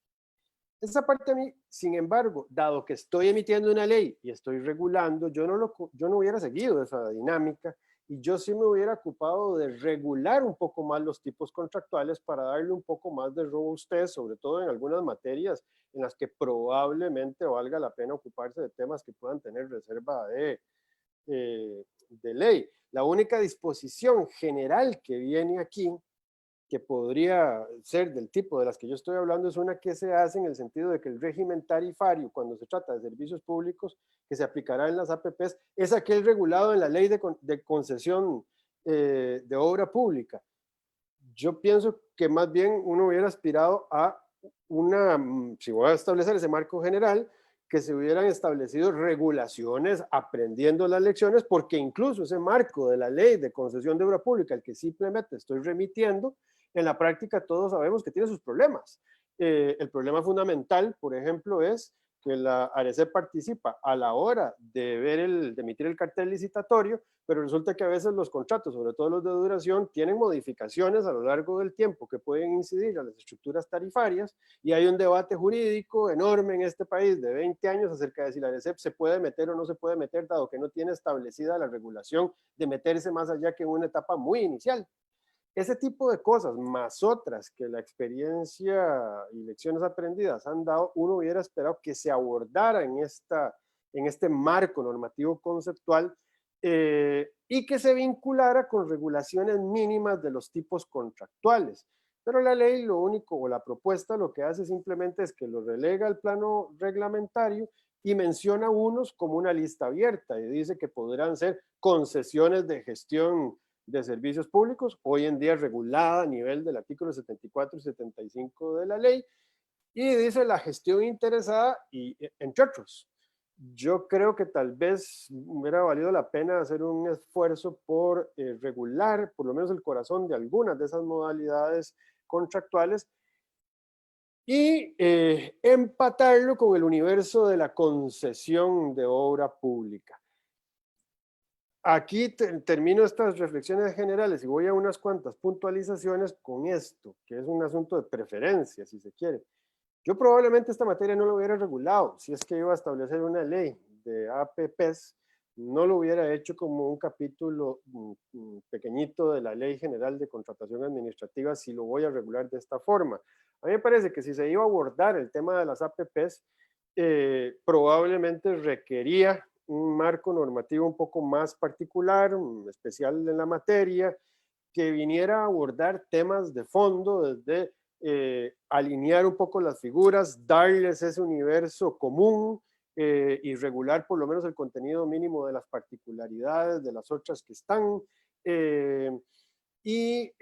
Esa parte a mí, sin embargo, dado que estoy emitiendo una ley y estoy regulando, yo no hubiera seguido esa dinámica, y yo sí me hubiera ocupado de regular un poco más los tipos contractuales para darle un poco más de robustez, sobre todo en algunas materias en las que probablemente valga la pena ocuparse de temas que puedan tener reserva de ley. La única disposición general que viene aquí, que podría ser del tipo de las que yo estoy hablando, es una que se hace en el sentido de que el régimen tarifario, cuando se trata de servicios públicos, que se aplicará en las APPs, es aquel regulado en la ley de concesión de obra pública. Yo pienso que más bien uno hubiera aspirado a si voy a establecer ese marco general, que se hubieran establecido regulaciones aprendiendo las lecciones, porque incluso ese marco de la ley de concesión de obra pública, al que simplemente estoy remitiendo, en la práctica todos sabemos que tiene sus problemas. El problema fundamental, por ejemplo, es que la ARECEP participa a la hora de emitir el cartel licitatorio, pero resulta que a veces los contratos, sobre todo los de duración, tienen modificaciones a lo largo del tiempo que pueden incidir a las estructuras tarifarias, y hay un debate jurídico enorme en este país de 20 años acerca de si la ARECEP se puede meter o no se puede meter, dado que no tiene establecida la regulación de meterse más allá que en una etapa muy inicial. Ese tipo de cosas, más otras que la experiencia y lecciones aprendidas han dado, uno hubiera esperado que se abordara en este marco normativo conceptual, y que se vinculara con regulaciones mínimas de los tipos contractuales. Pero la ley lo único, o la propuesta, lo que hace simplemente es que lo relega al plano reglamentario y menciona unos como una lista abierta, y dice que podrán ser concesiones de gestión de servicios públicos, hoy en día regulada a nivel del artículo 74 y 75 de la ley, y dice la gestión interesada, y entre otros. Yo creo que tal vez hubiera valido la pena hacer un esfuerzo por regular por lo menos el corazón de algunas de esas modalidades contractuales, y empatarlo con el universo de la concesión de obra pública. Aquí termino estas reflexiones generales y voy a unas cuantas puntualizaciones con esto, que es un asunto de preferencia, si se quiere. Yo probablemente esta materia no lo hubiera regulado, si es que iba a establecer una ley de APPs, no lo hubiera hecho como un capítulo pequeñito de la Ley General de Contratación Administrativa, si lo voy a regular de esta forma. A mí me parece que si se iba a abordar el tema de las APPs, probablemente requería un marco normativo un poco más particular, especial en la materia, que viniera a abordar temas de fondo, desde alinear un poco las figuras, darles ese universo común, y regular por lo menos el contenido mínimo de las particularidades de las otras que están, y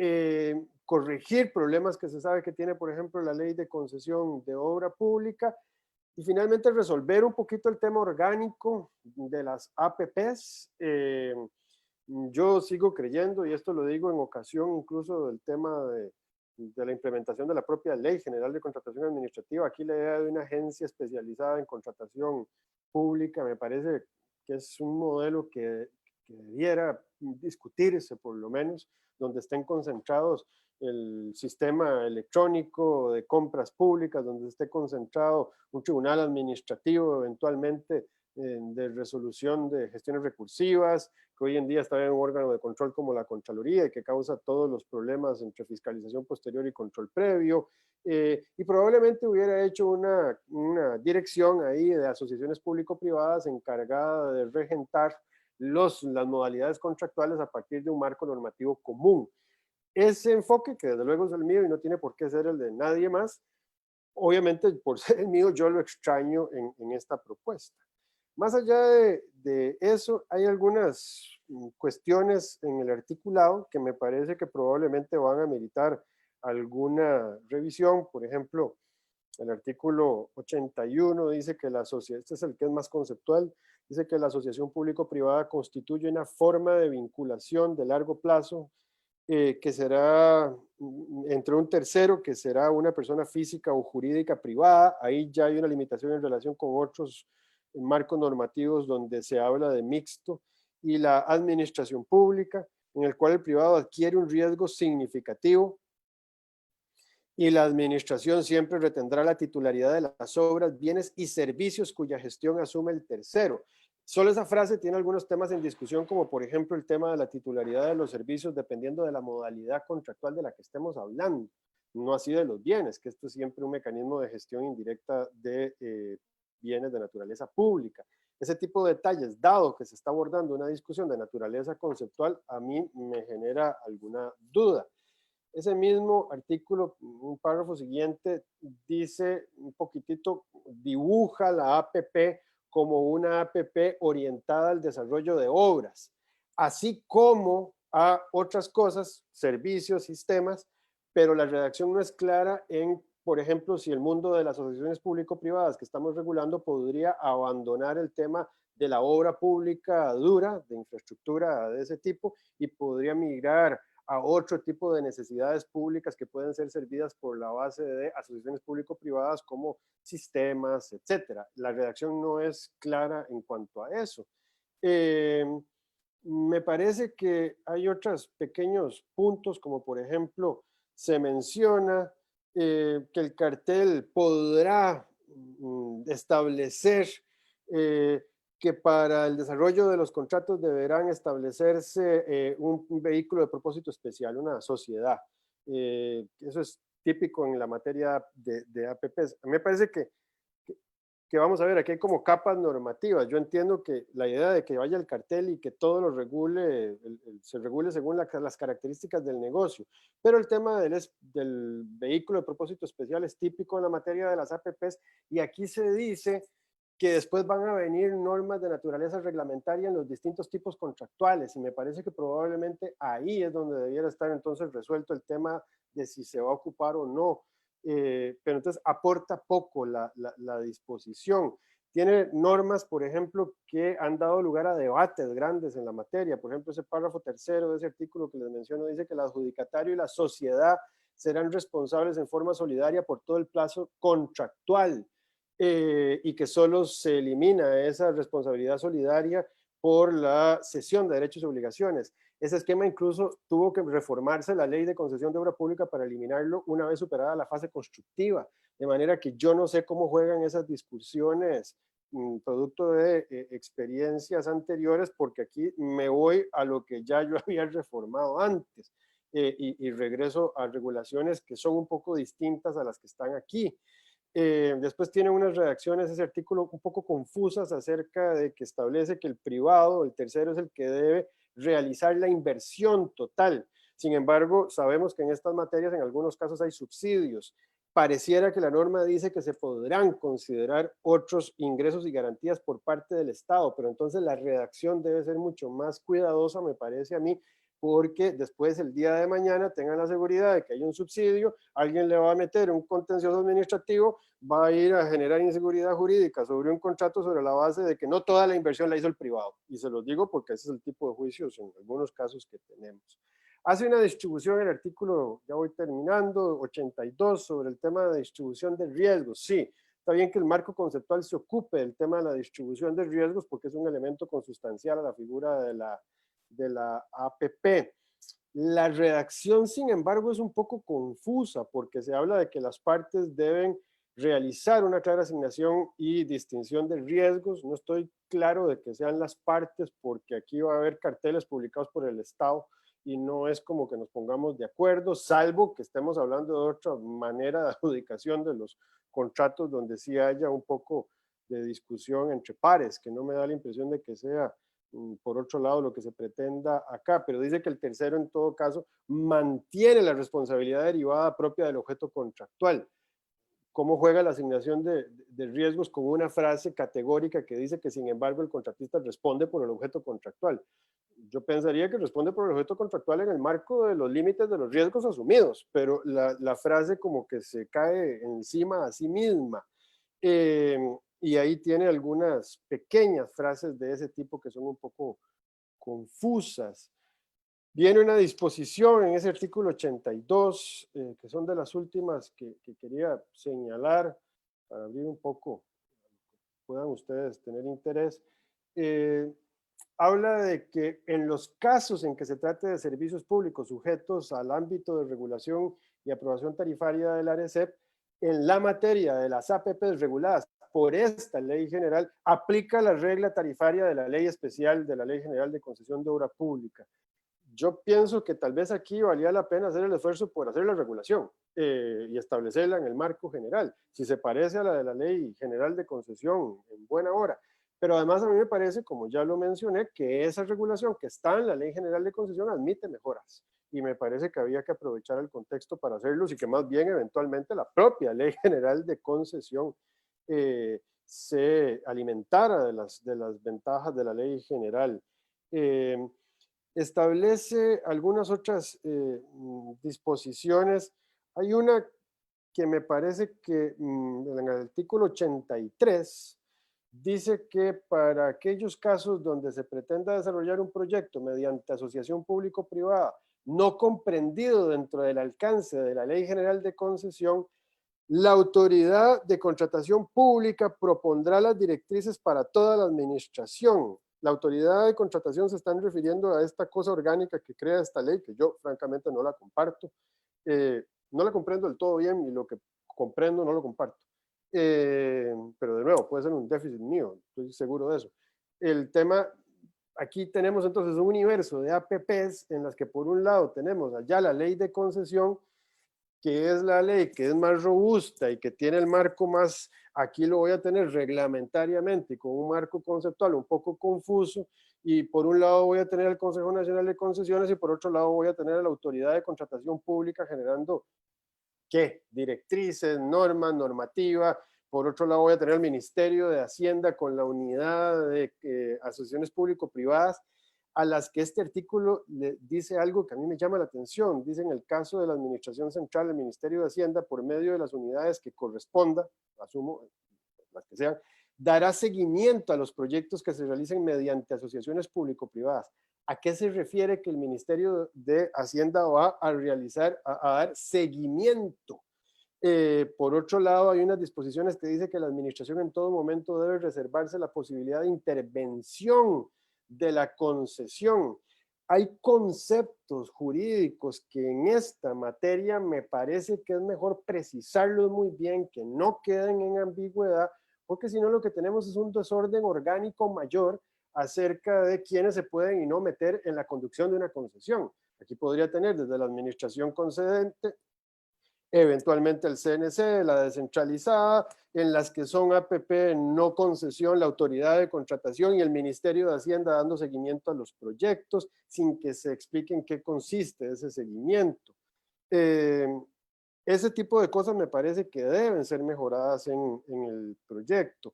corregir problemas que se sabe que tiene, por ejemplo, la ley de concesión de obra pública, y finalmente resolver un poquito el tema orgánico de las APPs. Yo sigo creyendo, y esto lo digo en ocasión incluso del tema de la implementación de la propia Ley General de Contratación Administrativa. Aquí la idea de una agencia especializada en contratación pública me parece que es un modelo que debiera discutirse por lo menos, donde estén concentrados el sistema electrónico de compras públicas, donde esté concentrado un tribunal administrativo eventualmente de resolución de gestiones recursivas, que hoy en día está en un órgano de control como la Contraloría y que causa todos los problemas entre fiscalización posterior y control previo. Y probablemente hubiera hecho una dirección ahí de asociaciones público-privadas encargada de regentar las modalidades contractuales a partir de un marco normativo común. Ese enfoque, que desde luego es el mío y no tiene por qué ser el de nadie más, obviamente por ser el mío yo lo extraño en esta propuesta. Más allá de eso, hay algunas cuestiones en el articulado que me parece que probablemente van a meritar alguna revisión. Por ejemplo, el artículo 81 dice que la asociación, este es el que es más conceptual, dice que la asociación público-privada constituye una forma de vinculación de largo plazo que será entre un tercero, que será una persona física o jurídica privada. Ahí ya hay una limitación en relación con otros marcos normativos donde se habla de mixto, y la administración pública, en el cual el privado adquiere un riesgo significativo y la administración siempre retendrá la titularidad de las obras, bienes y servicios cuya gestión asume el tercero. Solo esa frase tiene algunos temas en discusión, como por ejemplo el tema de la titularidad de los servicios dependiendo de la modalidad contractual de la que estemos hablando, no así de los bienes, que esto es siempre un mecanismo de gestión indirecta de bienes de naturaleza pública. Ese tipo de detalles, dado que se está abordando una discusión de naturaleza conceptual, a mí me genera alguna duda. Ese mismo artículo, un párrafo siguiente, dice un poquitito, dibuja la APP como una APP orientada al desarrollo de obras, así como a otras cosas, servicios, sistemas, pero la redacción no es clara en, por ejemplo, si el mundo de las asociaciones público-privadas que estamos regulando podría abandonar el tema de la obra pública dura, de infraestructura de ese tipo, y podría migrar a otro tipo de necesidades públicas que pueden ser servidas por la base de asociaciones público-privadas como sistemas, etcétera. La redacción no es clara en cuanto a eso. Me parece que hay otros pequeños puntos, como por ejemplo, se menciona que el cartel podrá establecer que para el desarrollo de los contratos deberán establecerse un vehículo de propósito especial, una sociedad. Eso es típico en la materia de APPs. A mí me parece que vamos a ver, aquí hay como capas normativas. Yo entiendo que la idea de que vaya el cartel y que todo lo regule, se regule según las características del negocio, pero el tema del vehículo de propósito especial es típico en la materia de las APPs, y aquí se dice que después van a venir normas de naturaleza reglamentaria en los distintos tipos contractuales, y me parece que probablemente ahí es donde debiera estar entonces resuelto el tema de si se va a ocupar o no. Pero entonces aporta poco la disposición. Tiene normas, por ejemplo, que han dado lugar a debates grandes en la materia. Por ejemplo, ese párrafo tercero de ese artículo que les menciono dice que el adjudicatario y la sociedad serán responsables en forma solidaria por todo el plazo contractual, y que solo se elimina esa responsabilidad solidaria por la cesión de derechos y obligaciones. Ese esquema incluso tuvo que reformarse la ley de concesión de obra pública para eliminarlo una vez superada la fase constructiva, de manera que yo no sé cómo juegan esas discusiones producto de experiencias anteriores, porque aquí me voy a lo que ya yo había reformado antes y regreso a regulaciones que son un poco distintas a las que están aquí. Después tiene unas redacciones, ese artículo, un poco confusas acerca de que establece que el privado, el tercero, es el que debe realizar la inversión total. Sin embargo, sabemos que en estas materias en algunos casos hay subsidios. Pareciera que la norma dice que se podrán considerar otros ingresos y garantías por parte del Estado, pero entonces la redacción debe ser mucho más cuidadosa, me parece a mí, porque después el día de mañana tengan la seguridad de que hay un subsidio, alguien le va a meter un contencioso administrativo, va a ir a generar inseguridad jurídica sobre un contrato sobre la base de que no toda la inversión la hizo el privado. Y se los digo porque ese es el tipo de juicios en algunos casos que tenemos. Hace una distribución, el artículo, ya voy terminando, 82, sobre el tema de distribución de riesgos. Sí, Está bien que el marco conceptual se ocupe del tema de la distribución de riesgos porque es un elemento consustancial a la figura de la APP. La redacción, sin embargo, es un poco confusa porque se habla de que las partes deben realizar una clara asignación y distinción de riesgos. No estoy claro de que sean las partes porque aquí va a haber carteles publicados por el Estado y no es como que nos pongamos de acuerdo, salvo que estemos hablando de otra manera de adjudicación de los contratos donde sí haya un poco de discusión entre pares, que no me da la impresión de que sea por otro lado lo que se pretenda acá, pero dice que el tercero en todo caso mantiene la responsabilidad derivada propia del objeto contractual. ¿Cómo juega la asignación de riesgos con una frase categórica que dice que sin embargo el contratista responde por el objeto contractual? Yo pensaría que responde por el objeto contractual en el marco de los límites de los riesgos asumidos, pero la frase como que se cae encima a sí misma. Y ahí tiene algunas pequeñas frases de ese tipo que son un poco confusas. Viene una disposición en ese artículo 82, que son de las últimas que quería señalar para abrir un poco, puedan ustedes tener interés. Habla de que en los casos en que se trate de servicios públicos sujetos al ámbito de regulación y aprobación tarifaria del ARECEP, en la materia de las APPs reguladas por esta ley general, aplica la regla tarifaria de la ley especial de la Ley General de Concesión de Obra Pública. Yo pienso que tal vez aquí valía la pena hacer el esfuerzo por hacer la regulación y establecerla en el marco general, si se parece a la de la Ley General de Concesión, en buena hora. Pero además a mí me parece, como ya lo mencioné, que esa regulación que está en la Ley General de Concesión admite mejoras. Y me parece que había que aprovechar el contexto para hacerlos y que más bien eventualmente la propia Ley General de Concesión se alimentara de las ventajas de la Ley General. Establece algunas otras disposiciones. Hay una que me parece que en el artículo 83 dice que para aquellos casos donde se pretenda desarrollar un proyecto mediante asociación público-privada no comprendido dentro del alcance de la Ley General de Concesión, la autoridad de contratación pública propondrá las directrices para toda la administración. La autoridad de contratación se están refiriendo a esta cosa orgánica que crea esta ley, que yo francamente no la comparto. No la comprendo del todo bien y lo que comprendo no lo comparto. Pero de nuevo, puede ser un déficit mío, estoy seguro de eso. El tema, aquí tenemos entonces un universo de APPs en las que por un lado tenemos allá la ley de concesión, que es la ley que es más robusta y que tiene el marco más, aquí lo voy a tener reglamentariamente con un marco conceptual un poco confuso, y por un lado voy a tener el Consejo Nacional de Concesiones y por otro lado voy a tener a la Autoridad de Contratación Pública generando ¿qué? Directrices, normas, normativa. Por otro lado voy a tener el Ministerio de Hacienda con la unidad de asociaciones público-privadas, a las que este artículo le dice algo que a mí me llama la atención. Dice: en el caso de la Administración Central, el Ministerio de Hacienda, por medio de las unidades que corresponda, asumo las que sean, dará seguimiento a los proyectos que se realicen mediante asociaciones público-privadas. ¿A qué se refiere que el Ministerio de Hacienda va a realizar, a dar seguimiento? Por otro lado, hay unas disposiciones que dice que la administración en todo momento debe reservarse la posibilidad de intervención de la concesión. Hay conceptos jurídicos que en esta materia me parece que es mejor precisarlos muy bien, que no queden en ambigüedad, porque si no lo que tenemos es un desorden orgánico mayor acerca de quiénes se pueden y no meter en la conducción de una concesión. Aquí podría tener desde la administración concedente, eventualmente el CNC, la descentralizada, en las que son APP no concesión, la autoridad de contratación y el Ministerio de Hacienda dando seguimiento a los proyectos sin que se explique en qué consiste ese seguimiento. Ese tipo de cosas me parece que deben ser mejoradas en el proyecto.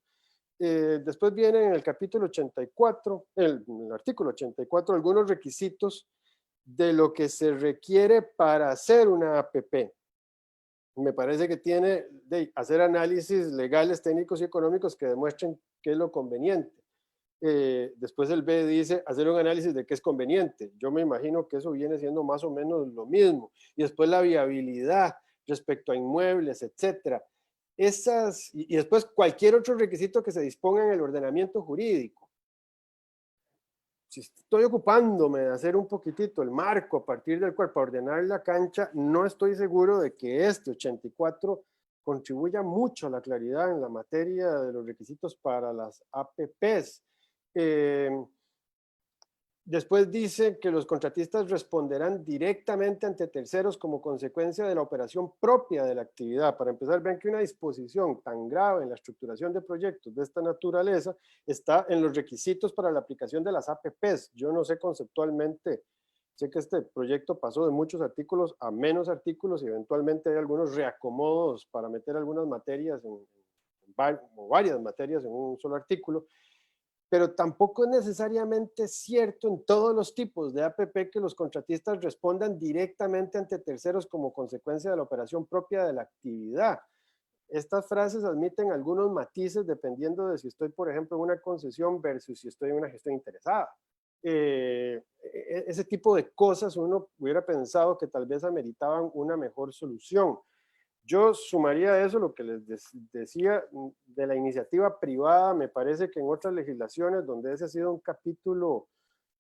Después viene en el capítulo 84, el artículo 84, algunos requisitos de lo que se requiere para hacer una APP. Me parece que tiene de hacer análisis legales, técnicos y económicos que demuestren qué es lo conveniente. Después el B dice hacer un análisis de qué es conveniente. Yo me imagino que eso viene siendo más o menos lo mismo. Y después la viabilidad respecto a inmuebles, etcétera. y después cualquier otro requisito que se disponga en el ordenamiento jurídico. Si estoy ocupándome de hacer un poquitito el marco a partir del cual para ordenar la cancha, no estoy seguro de que este 84 contribuya mucho a la claridad en la materia de los requisitos para las APPs. Después dice que los contratistas responderán directamente ante terceros como consecuencia de la operación propia de la actividad. Para empezar, vean que una disposición tan grave en la estructuración de proyectos de esta naturaleza está en los requisitos para la aplicación de las APPs. Yo no sé conceptualmente, sé que este proyecto pasó de muchos artículos a menos artículos y eventualmente hay algunos reacomodos para meter algunas materias, o varias materias en un solo artículo, pero tampoco es necesariamente cierto en todos los tipos de APP que los contratistas respondan directamente ante terceros como consecuencia de la operación propia de la actividad. Estas frases admiten algunos matices dependiendo de si estoy, por ejemplo, en una concesión versus si estoy en una gestión interesada. Ese tipo de cosas uno hubiera pensado que tal vez ameritaban una mejor solución. Yo sumaría a eso lo que les decía de la iniciativa privada. Me parece que en otras legislaciones donde ese ha sido un capítulo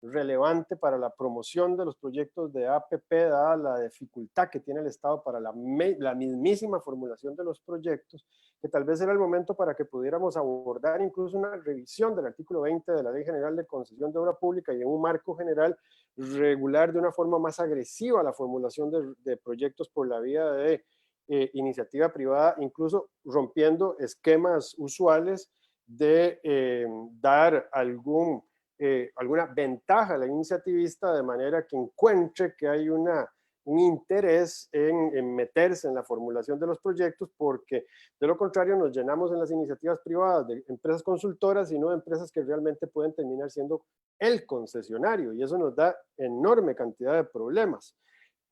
relevante para la promoción de los proyectos de APP, dada la dificultad que tiene el Estado para la mismísima formulación de los proyectos, que tal vez era el momento para que pudiéramos abordar incluso una revisión del artículo 20 de la Ley General de Concesión de Obra Pública y en un marco general regular de una forma más agresiva la formulación de proyectos por la vía de iniciativa privada, incluso rompiendo esquemas usuales de dar alguna ventaja a la iniciativista de manera que encuentre que hay un interés en meterse en la formulación de los proyectos, porque de lo contrario nos llenamos en las iniciativas privadas de empresas consultoras y no de empresas que realmente pueden terminar siendo el concesionario, y eso nos da enorme cantidad de problemas.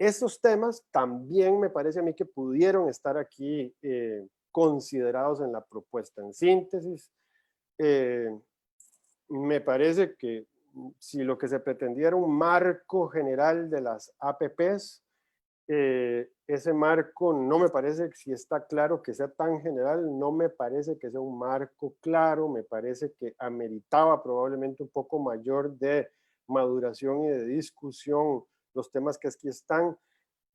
Estos temas también me parece a mí que pudieron estar aquí considerados en la propuesta. En síntesis, me parece que si lo que se pretendía era un marco general de las APPs, ese marco no me parece, si está claro que sea tan general, no me parece que sea un marco claro, me parece que ameritaba probablemente un poco mayor de maduración y de discusión los temas que aquí están.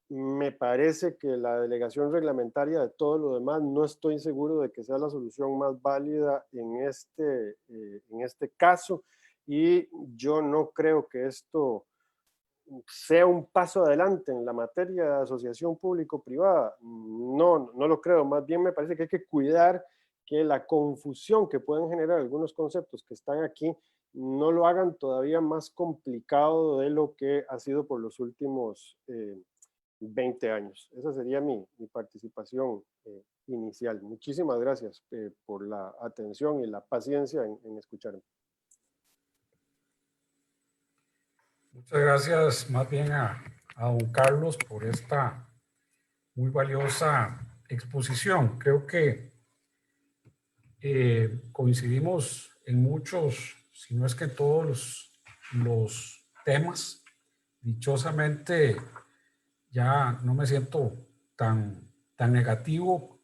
Me parece que la delegación reglamentaria de todo lo demás no estoy seguro de que sea la solución más válida en este caso, y yo no creo que esto sea un paso adelante en la materia de asociación público-privada. No lo creo. Más bien me parece que hay que cuidar que la confusión que pueden generar algunos conceptos que están aquí no lo hagan todavía más complicado de lo que ha sido por los últimos 20 años. Esa sería mi participación inicial. Muchísimas gracias por la atención y la paciencia en escucharme. Muchas gracias más bien a don Carlos por esta muy valiosa exposición. Creo que coincidimos en muchos, si no es que en todos los temas. Dichosamente ya no me siento tan negativo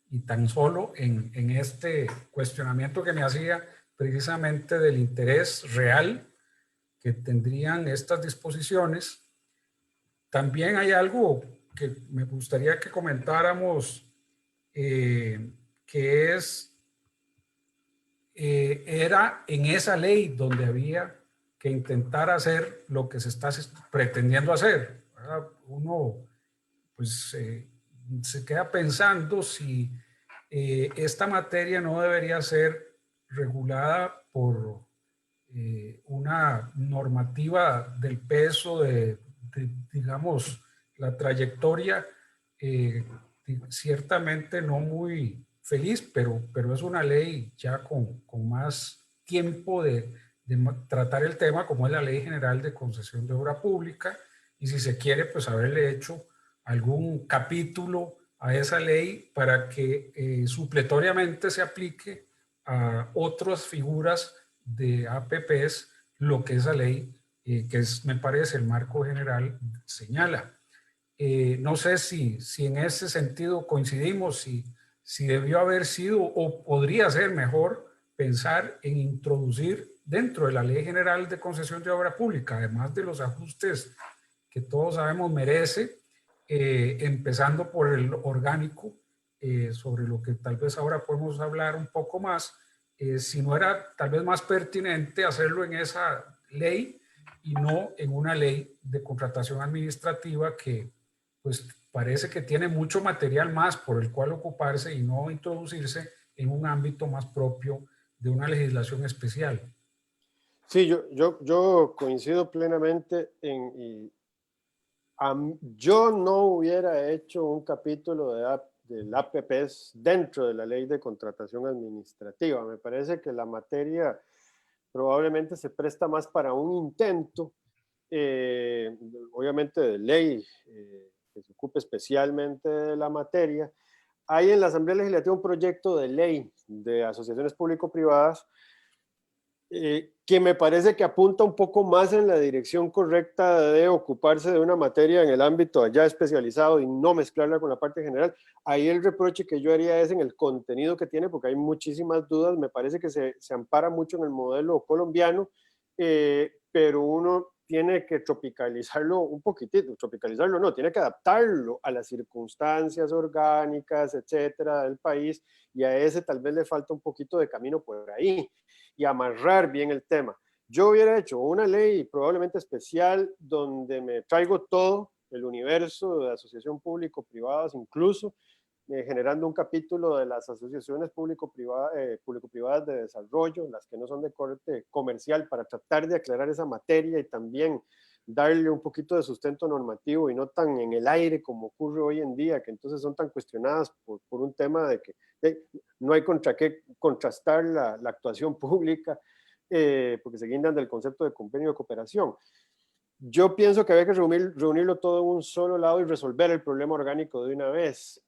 y tan solo en este cuestionamiento que me hacía precisamente del interés real que tendrían estas disposiciones. También hay algo que me gustaría que comentáramos, que era en esa ley donde había que intentar hacer lo que se está pretendiendo hacer, ¿verdad? Uno pues se queda pensando si esta materia no debería ser regulada por una normativa del peso de digamos, la trayectoria ciertamente no muy feliz, pero es una ley ya con más tiempo de tratar el tema, como es la Ley General de Concesión de Obra Pública, y si se quiere, pues haberle hecho algún capítulo a esa ley para que supletoriamente se aplique a otras figuras de APPs lo que esa ley, que es, me parece, el marco general, señala. No sé si en ese sentido coincidimos, si debió haber sido o podría ser mejor pensar en introducir dentro de la Ley General de Concesión de Obra Pública, además de los ajustes que todos sabemos merece, empezando por el orgánico, sobre lo que tal vez ahora podemos hablar un poco más, si no era tal vez más pertinente hacerlo en esa ley y no en una ley de contratación administrativa que pues parece que tiene mucho material más por el cual ocuparse y no introducirse en un ámbito más propio de una legislación especial. Sí, yo coincido plenamente yo no hubiera hecho un capítulo del APPs dentro de la ley de contratación administrativa. Me parece que la materia probablemente se presta más para un intento, obviamente de ley, que se ocupe especialmente de la materia. Hay en la Asamblea Legislativa un proyecto de ley de asociaciones público-privadas que me parece que apunta un poco más en la dirección correcta de ocuparse de una materia en el ámbito allá especializado y no mezclarla con la parte general. Ahí el reproche que yo haría es en el contenido que tiene, porque hay muchísimas dudas. Me parece que se ampara mucho en el modelo colombiano, pero uno tiene que tropicalizarlo un poquitito, tropicalizarlo no, tiene que adaptarlo a las circunstancias orgánicas, etcétera, del país, y a ese tal vez le falta un poquito de camino por ahí y amarrar bien el tema. Yo hubiera hecho una ley probablemente especial donde me traigo todo el universo de asociación público-privadas, incluso generando un capítulo de las asociaciones público-privadas de desarrollo, las que no son de corte comercial, para tratar de aclarar esa materia y también darle un poquito de sustento normativo y no tan en el aire como ocurre hoy en día, que entonces son tan cuestionadas por un tema de que no hay contra qué contrastar la actuación pública, porque se guindan del concepto de convenio de cooperación. Yo pienso que había que reunirlo todo en un solo lado y resolver el problema orgánico de una vez.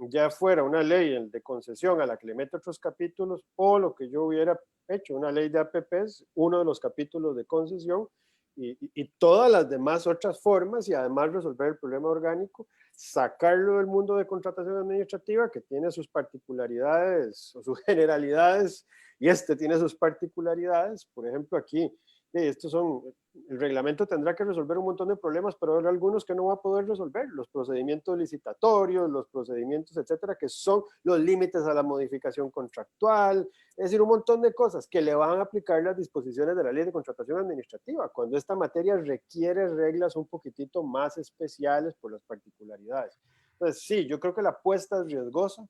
Ya fuera una ley de concesión a la que le mete otros capítulos, o lo que yo hubiera hecho, una ley de APPs, uno de los capítulos de concesión y todas las demás otras formas, y además resolver el problema orgánico, sacarlo del mundo de contratación administrativa, que tiene sus particularidades o sus generalidades, y este tiene sus particularidades. Por ejemplo, aquí, el reglamento tendrá que resolver un montón de problemas, pero hay algunos que no va a poder resolver, los procedimientos licitatorios, los procedimientos, etcétera, que son los límites a la modificación contractual, es decir, un montón de cosas que le van a aplicar las disposiciones de la ley de contratación administrativa, cuando esta materia requiere reglas un poquitito más especiales por las particularidades. Entonces, sí, yo creo que la apuesta es riesgosa.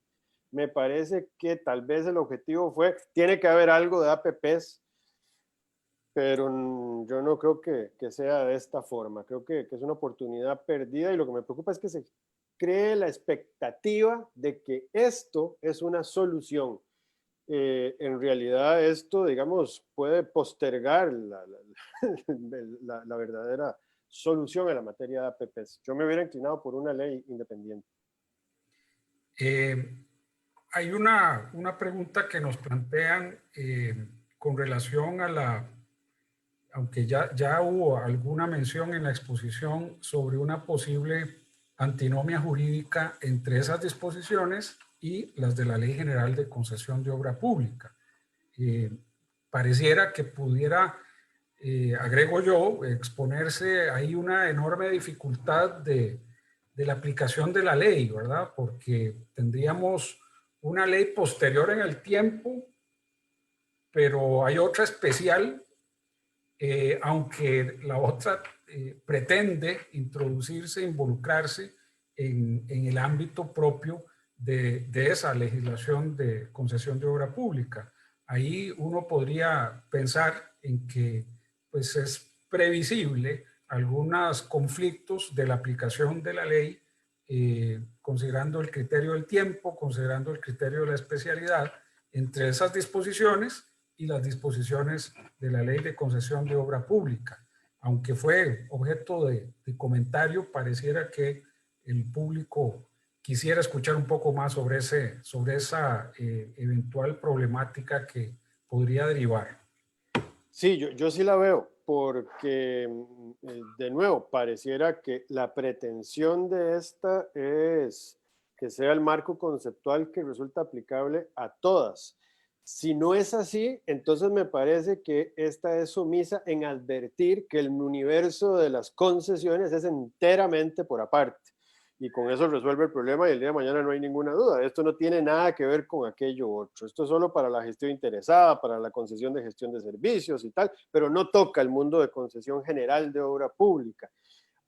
Me parece que tal vez el objetivo tiene que haber algo de APPs, pero yo no creo que sea de esta forma. Creo que es una oportunidad perdida, y lo que me preocupa es que se cree la expectativa de que esto es una solución. En realidad esto, digamos, puede postergar la verdadera solución en la materia de APPs. Yo me hubiera inclinado por una ley independiente. Hay una pregunta que nos plantean con relación a aunque ya hubo alguna mención en la exposición sobre una posible antinomia jurídica entre esas disposiciones y las de la Ley General de Concesión de Obra Pública. Pareciera que pudiera, agrego yo, exponerse ahí una enorme dificultad de la aplicación de la ley, ¿verdad? Porque tendríamos una ley posterior en el tiempo, pero hay otra especial, aunque la otra pretende introducirse, involucrarse en el ámbito propio de esa legislación de concesión de obra pública. Ahí uno podría pensar en que pues, es previsible algunos conflictos de la aplicación de la ley, considerando el criterio del tiempo, considerando el criterio de la especialidad, entre esas disposiciones y las disposiciones de la Ley de Concesión de Obra Pública. Aunque fue objeto de comentario, pareciera que el público quisiera escuchar un poco más sobre esa eventual problemática que podría derivar. Sí, yo sí la veo, porque de nuevo, pareciera que la pretensión de esta es que sea el marco conceptual que resulta aplicable a todas. Si no es así, entonces me parece que esta es omisa en advertir que el universo de las concesiones es enteramente por aparte. Y con eso resuelve el problema y el día de mañana no hay ninguna duda. Esto no tiene nada que ver con aquello otro. Esto es solo para la gestión interesada, para la concesión de gestión de servicios y tal, pero no toca el mundo de concesión general de obra pública.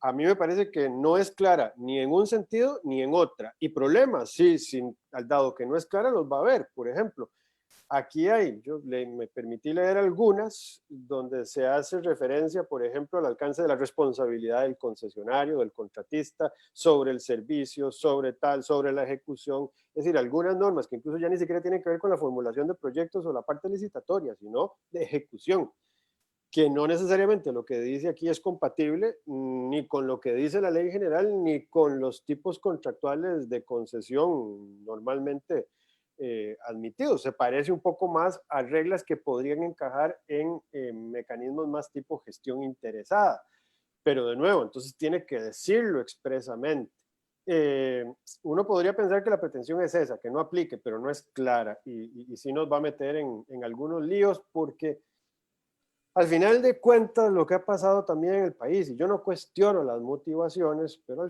A mí me parece que no es clara ni en un sentido ni en otra. Y problemas, sí, dado que no es clara, los va a haber. Por ejemplo, aquí me permití leer algunas donde se hace referencia, por ejemplo, al alcance de la responsabilidad del concesionario, del contratista, sobre el servicio, sobre la ejecución. Es decir, algunas normas que incluso ya ni siquiera tienen que ver con la formulación de proyectos o la parte licitatoria, sino de ejecución, que no necesariamente lo que dice aquí es compatible ni con lo que dice la ley general, ni con los tipos contractuales de concesión normalmente admitidos. Se parece un poco más a reglas que podrían encajar en mecanismos más tipo gestión interesada. Pero de nuevo, entonces tiene que decirlo expresamente. Uno podría pensar que la pretensión es esa, que no aplique, pero no es clara y sí nos va a meter en algunos líos porque al final de cuentas, lo que ha pasado también en el país, y yo no cuestiono las motivaciones, pero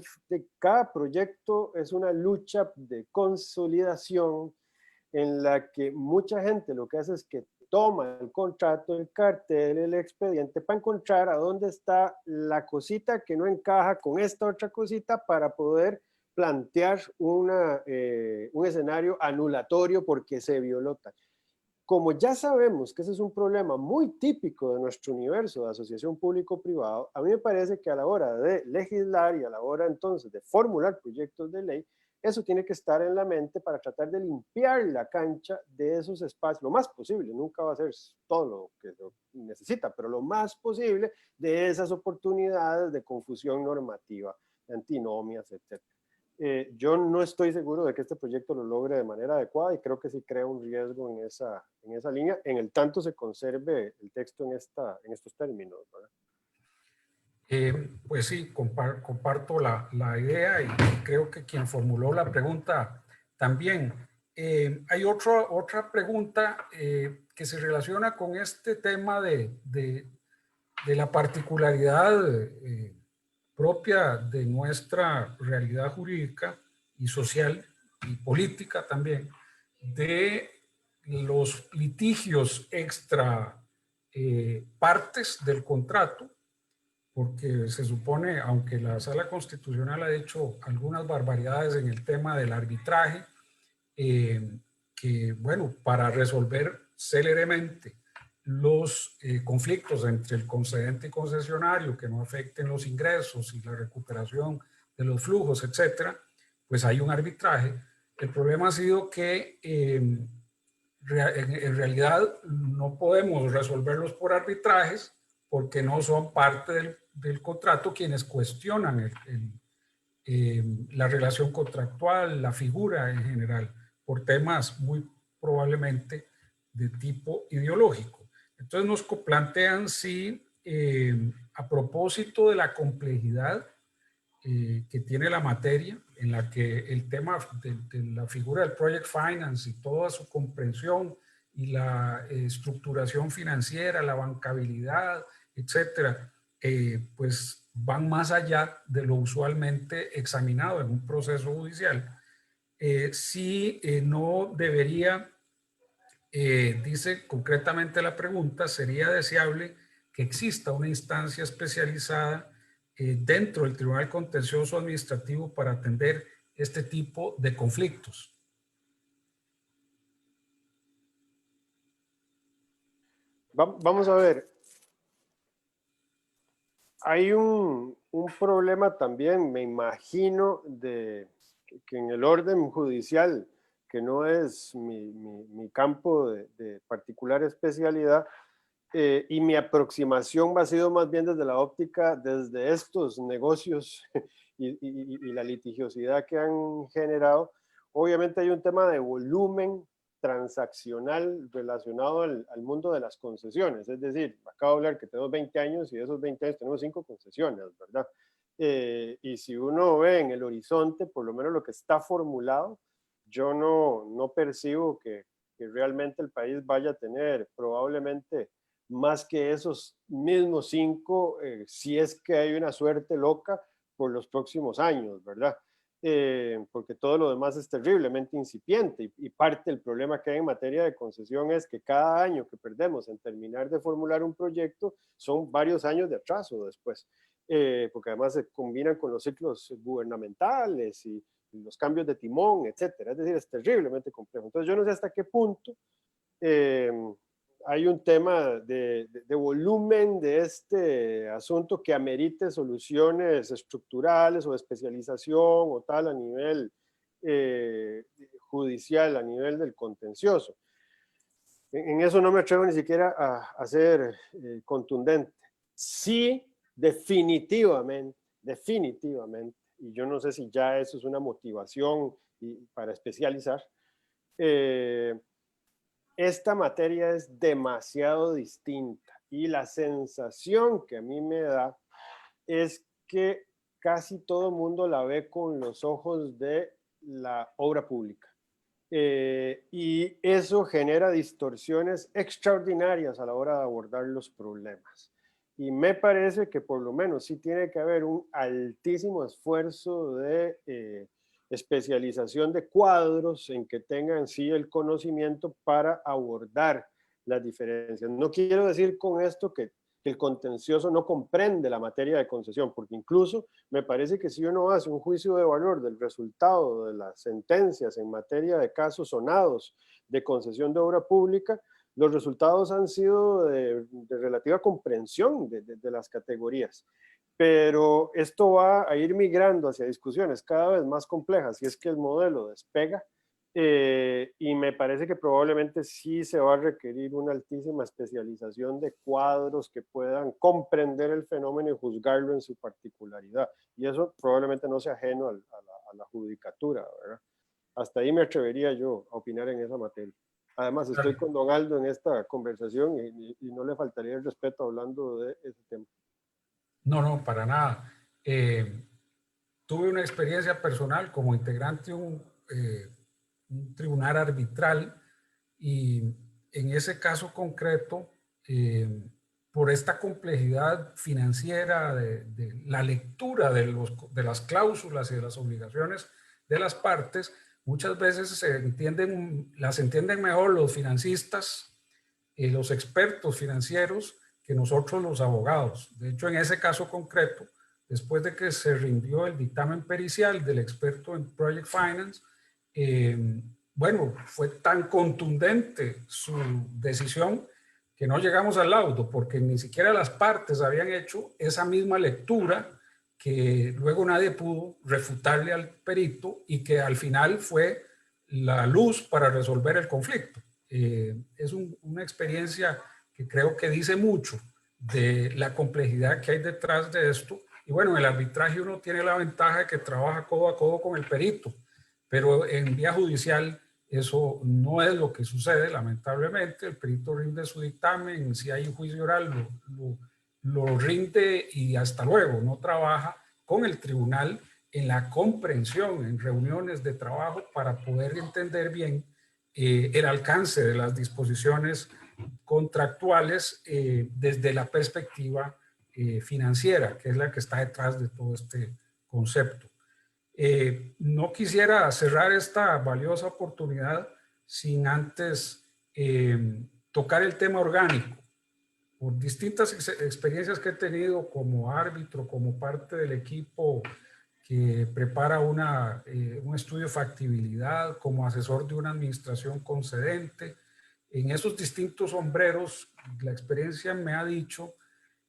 cada proyecto es una lucha de consolidación en la que mucha gente lo que hace es que toma el contrato, el cartel, el expediente para encontrar a dónde está la cosita que no encaja con esta otra cosita para poder plantear un escenario anulatorio porque se violó tal. Como ya sabemos que ese es un problema muy típico de nuestro universo de asociación público-privado, a mí me parece que a la hora de legislar y a la hora entonces de formular proyectos de ley, eso tiene que estar en la mente para tratar de limpiar la cancha de esos espacios, lo más posible, nunca va a ser todo lo que necesita, pero lo más posible de esas oportunidades de confusión normativa, de antinomias, etc. Yo no estoy seguro de que este proyecto lo logre de manera adecuada y creo que sí crea un riesgo en esa línea, en el tanto se conserve el texto en estos términos, ¿verdad? Pues sí, comparto la idea y creo que quien formuló la pregunta también. Hay otra pregunta que se relaciona con este tema de la particularidad propia de nuestra realidad jurídica y social y política también, de los litigios extra partes del contrato, porque se supone, aunque la Sala Constitucional ha hecho algunas barbaridades en el tema del arbitraje, que, bueno, para resolver céleremente los conflictos entre el concedente y concesionario que no afecten los ingresos y la recuperación de los flujos, etcétera, pues hay un arbitraje. El problema ha sido que en realidad no podemos resolverlos por arbitrajes porque no son parte del contrato quienes cuestionan la relación contractual, la figura en general, por temas muy probablemente de tipo ideológico. Entonces nos plantean si a propósito de la complejidad que tiene la materia, en la que el tema de la figura del Project Finance y toda su comprensión y la estructuración financiera, la bancabilidad, etcétera, pues van más allá de lo usualmente examinado en un proceso judicial. Sí, no debería, dice concretamente la pregunta, sería deseable que exista una instancia especializada dentro del Tribunal Contencioso Administrativo para atender este tipo de conflictos. Vamos a ver, hay un problema también, me imagino, que en el orden judicial, que no es mi campo de particular especialidad, y mi aproximación ha sido más bien desde la óptica, desde estos negocios y la litigiosidad que han generado. Obviamente hay un tema de volumen transaccional relacionado al mundo de las concesiones. Es decir, acabo de hablar que tenemos 20 años y de esos 20 años tenemos 5 concesiones, ¿verdad? y si uno ve en el horizonte, por lo menos lo que está formulado, yo no percibo que realmente el país vaya a tener probablemente más que esos mismos 5, si es que hay una suerte loca por los próximos años, ¿verdad? Porque todo lo demás es terriblemente incipiente y parte del problema que hay en materia de concesión es que cada año que perdemos en terminar de formular un proyecto son varios años de atraso después, porque además se combinan con los ciclos gubernamentales y los cambios de timón, etcétera. Es decir, es terriblemente complejo. Entonces yo no sé hasta qué punto eh, hay un tema de volumen de este asunto que amerite soluciones estructurales o de especialización o tal a nivel judicial, a nivel del contencioso. En eso no me atrevo ni siquiera a ser contundente. Sí, definitivamente, y yo no sé si ya eso es una motivación para especializar, esta materia es demasiado distinta y la sensación que a mí me da es que casi todo el mundo la ve con los ojos de la obra pública. Y eso genera distorsiones extraordinarias a la hora de abordar los problemas. Y me parece que por lo menos sí tiene que haber un altísimo esfuerzo de especialización de cuadros en que tengan sí el conocimiento para abordar las diferencias. No quiero decir con esto que el contencioso no comprende la materia de concesión, porque incluso me parece que si uno hace un juicio de valor del resultado de las sentencias en materia de casos sonados de concesión de obra pública, los resultados han sido de relativa comprensión de las categorías. Pero esto va a ir migrando hacia discusiones cada vez más complejas si es que el modelo despega, y me parece que probablemente sí se va a requerir una altísima especialización de cuadros que puedan comprender el fenómeno y juzgarlo en su particularidad. Y eso probablemente no sea ajeno a la judicatura, ¿verdad? Hasta ahí me atrevería yo a opinar en esa materia. Además, estoy con don Aldo en esta conversación y no le faltaría el respeto hablando de ese tema. No, no, para nada. Tuve una experiencia personal como integrante de un tribunal arbitral y en ese caso concreto, por esta complejidad financiera de la lectura de las cláusulas y de las obligaciones de las partes, muchas veces las entienden mejor los financistas, los expertos financieros, que nosotros los abogados. De hecho, en ese caso concreto, después de que se rindió el dictamen pericial del experto en Project Finance, bueno, fue tan contundente su decisión que no llegamos al laudo, porque ni siquiera las partes habían hecho esa misma lectura, que luego nadie pudo refutarle al perito y que al final fue la luz para resolver el conflicto. Es una experiencia que creo que dice mucho de la complejidad que hay detrás de esto. Y bueno, en el arbitraje uno tiene la ventaja de que trabaja codo a codo con el perito, pero en vía judicial eso no es lo que sucede, lamentablemente. El perito rinde su dictamen, si hay un juicio oral lo rinde y hasta luego. No trabaja con el tribunal en la comprensión, en reuniones de trabajo para poder entender bien el alcance de las disposiciones contractuales desde la perspectiva financiera, que es la que está detrás de todo este concepto. No quisiera cerrar esta valiosa oportunidad sin antes tocar el tema orgánico. Por distintas experiencias que he tenido como árbitro, como parte del equipo que prepara un estudio de factibilidad, como asesor de una administración concedente, en esos distintos sombreros, la experiencia me ha dicho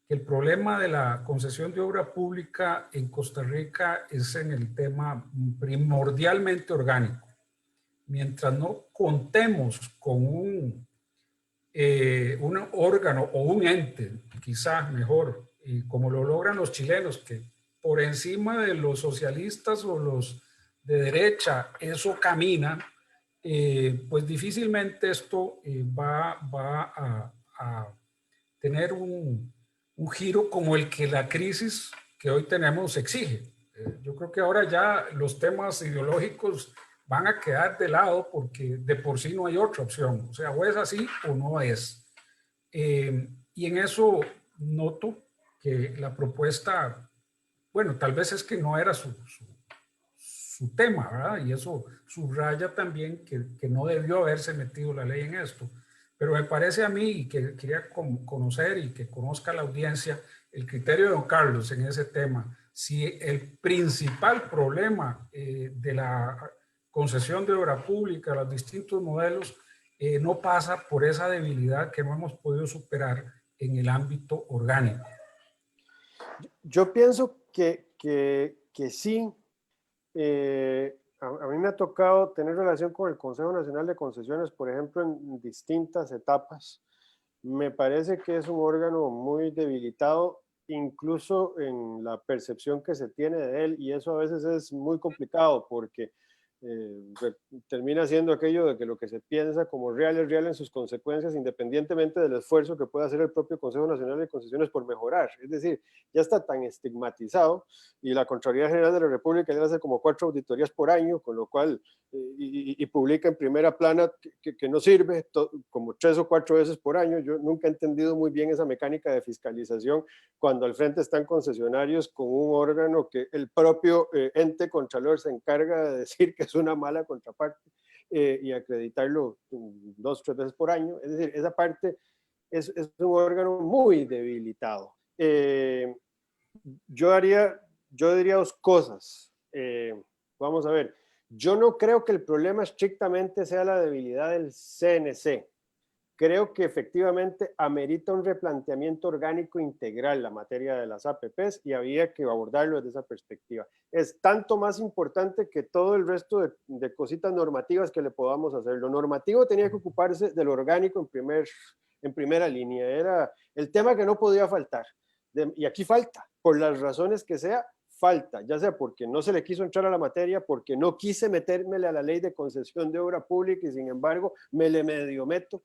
que el problema de la concesión de obra pública en Costa Rica es en el tema primordialmente orgánico. Mientras no contemos con un órgano o un ente, quizás mejor, como lo logran los chilenos, que por encima de los socialistas o los de derecha eso camina, pues difícilmente esto va a tener un giro como el que la crisis que hoy tenemos exige. Yo creo que ahora ya los temas ideológicos van a quedar de lado porque de por sí no hay otra opción. O sea, o es así o no es. Y en eso noto que la propuesta, bueno, tal vez es que no era su tema, ¿verdad? Y eso subraya también que no debió haberse metido la ley en esto. Pero me parece a mí, y que quería conocer y que conozca la audiencia, el criterio de don Carlos en ese tema. Si el principal problema de la concesión de obra pública, los distintos modelos, no pasa por esa debilidad que no hemos podido superar en el ámbito orgánico. Yo pienso que sí. A mí me ha tocado tener relación con el Consejo Nacional de Concesiones, por ejemplo, en distintas etapas. Me parece que es un órgano muy debilitado, incluso en la percepción que se tiene de él, y eso a veces es muy complicado porque termina siendo aquello de que lo que se piensa como real es real en sus consecuencias, independientemente del esfuerzo que pueda hacer el propio Consejo Nacional de Concesiones por mejorar. Es decir, ya está tan estigmatizado, y la Contraloría General de la República ya hace como 4 auditorías por año, con lo cual, y publica en primera plana que no sirve, como 3 o 4 veces por año. Yo nunca he entendido muy bien esa mecánica de fiscalización cuando al frente están concesionarios con un órgano que el propio ente contralor se encarga de decir que es una mala contraparte, y acreditarlo 2 o 3 veces por año. Es decir, esa parte es un órgano muy debilitado. Yo diría 2 cosas. Vamos a ver, yo no creo que el problema estrictamente sea la debilidad del CNC. Creo que efectivamente amerita un replanteamiento orgánico integral la materia de las APPs, y había que abordarlo desde esa perspectiva. Es tanto más importante que todo el resto de cositas normativas que le podamos hacer. Lo normativo tenía que ocuparse de lo orgánico en primera línea. Era el tema que no podía faltar. Y aquí falta, por las razones que sea, falta, ya sea porque no se le quiso entrar a la materia, porque no quise metérmele a la ley de concesión de obra pública y sin embargo me le medio meto.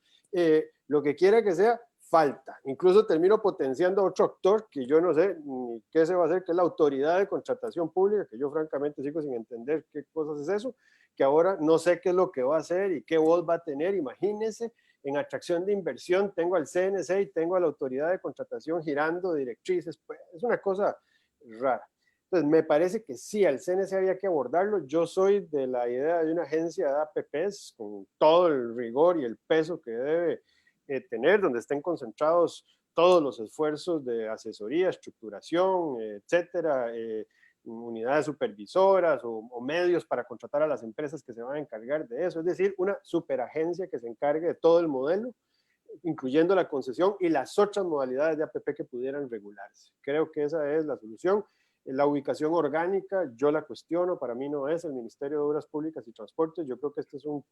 Lo que quiera que sea, falta. Incluso termino potenciando a otro actor que yo no sé ni qué se va a hacer, que es la autoridad de contratación pública, que yo francamente sigo sin entender qué cosas es eso, que ahora no sé qué es lo que va a hacer y qué voz va a tener. Imagínense, en atracción de inversión tengo al CNC y tengo a la autoridad de contratación girando directrices. Pues es una cosa rara. Entonces, me parece que sí, al CNC había que abordarlo. Yo soy de la idea de una agencia de APPs con todo el rigor y el peso que debe tener, donde estén concentrados todos los esfuerzos de asesoría, estructuración, etcétera, unidades supervisoras o medios para contratar a las empresas que se van a encargar de eso. Es decir, una superagencia que se encargue de todo el modelo, incluyendo la concesión y las otras modalidades de APP que pudieran regularse. Creo que esa es la solución. La ubicación orgánica, yo la cuestiono, para mí no es el Ministerio de Obras Públicas y Transportes. Yo creo que este es un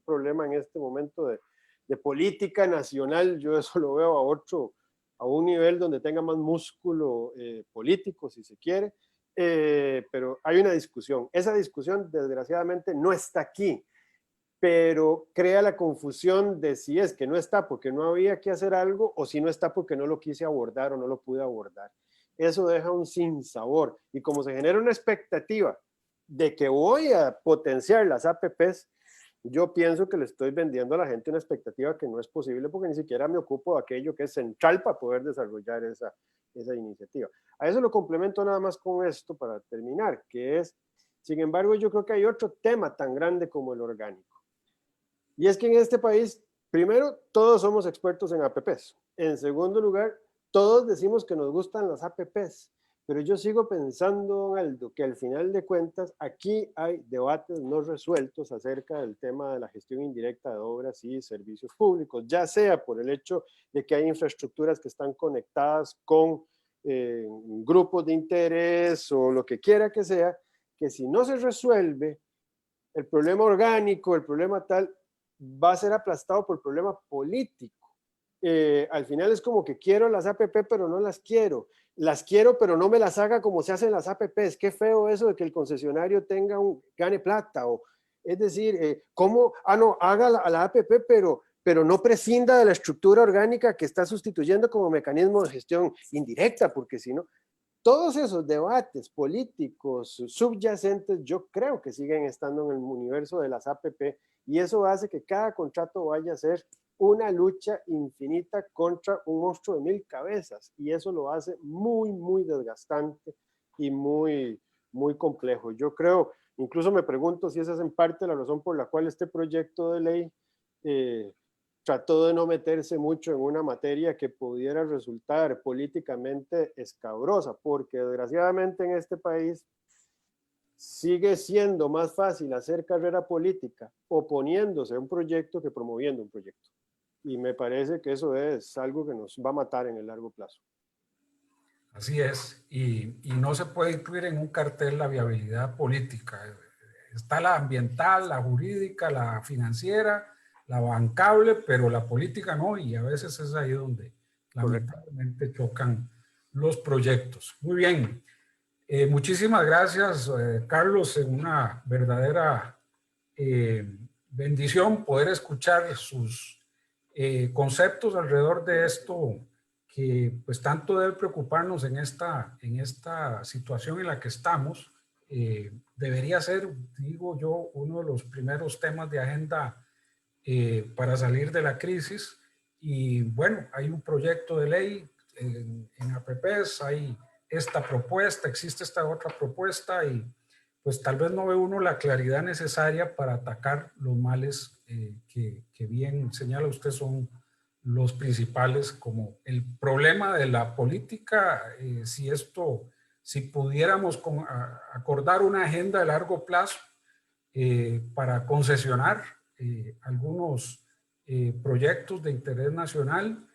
problema en este momento de política nacional. Yo eso lo veo a un nivel donde tenga más músculo político, si se quiere, pero hay una discusión. Esa discusión, desgraciadamente, no está aquí, pero crea la confusión de si es que no está porque no había que hacer algo, o si no está porque no lo quise abordar o no lo pude abordar. Eso deja un sinsabor, y como se genera una expectativa de que voy a potenciar las APPs, yo pienso que le estoy vendiendo a la gente una expectativa que no es posible, porque ni siquiera me ocupo de aquello que es central para poder desarrollar esa iniciativa. A eso lo complemento nada más con esto para terminar, que es, sin embargo, yo creo que hay otro tema tan grande como el orgánico. Y es que en este país, primero, todos somos expertos en APPs. En segundo lugar, todos decimos que nos gustan las APPs, pero yo sigo pensando, Aldo, que al final de cuentas aquí hay debates no resueltos acerca del tema de la gestión indirecta de obras y servicios públicos, ya sea por el hecho de que hay infraestructuras que están conectadas con grupos de interés o lo que quiera que sea, que si no se resuelve el problema orgánico, el problema tal, va a ser aplastado por el problema político. Al final es como que quiero las APP, pero no las quiero. Las quiero, pero no me las haga como se hacen las APPs. Qué feo eso de que el concesionario gane plata. Es decir, ¿cómo? No, haga la APP, pero no prescinda de la estructura orgánica que está sustituyendo como mecanismo de gestión indirecta, porque si no, todos esos debates políticos subyacentes, yo creo que siguen estando en el universo de las APP, y eso hace que cada contrato vaya a ser una lucha infinita contra un monstruo de 1000 cabezas, y eso lo hace muy, muy desgastante y muy, muy complejo. Yo creo, incluso me pregunto si esa es en parte la razón por la cual este proyecto de ley trató de no meterse mucho en una materia que pudiera resultar políticamente escabrosa, porque desgraciadamente en este país sigue siendo más fácil hacer carrera política oponiéndose a un proyecto que promoviendo un proyecto. Y me parece que eso es algo que nos va a matar en el largo plazo. Así es, y no se puede incluir en un cartel la viabilidad política. Está la ambiental, la jurídica, la financiera, la bancable, pero la política no, y a veces es ahí donde lamentablemente chocan los proyectos. Muy bien, muchísimas gracias, Carlos, una verdadera bendición poder escuchar sus conceptos alrededor de esto que pues tanto debe preocuparnos en esta situación en la que estamos. Debería ser, digo yo, uno de los primeros temas de agenda para salir de la crisis. Y bueno, hay un proyecto de ley en APPs, hay esta propuesta, existe esta otra propuesta y pues tal vez no ve uno la claridad necesaria para atacar los males que bien señala usted son los principales, como el problema de la política, si pudiéramos acordar una agenda de largo plazo para concesionar algunos proyectos de interés nacional,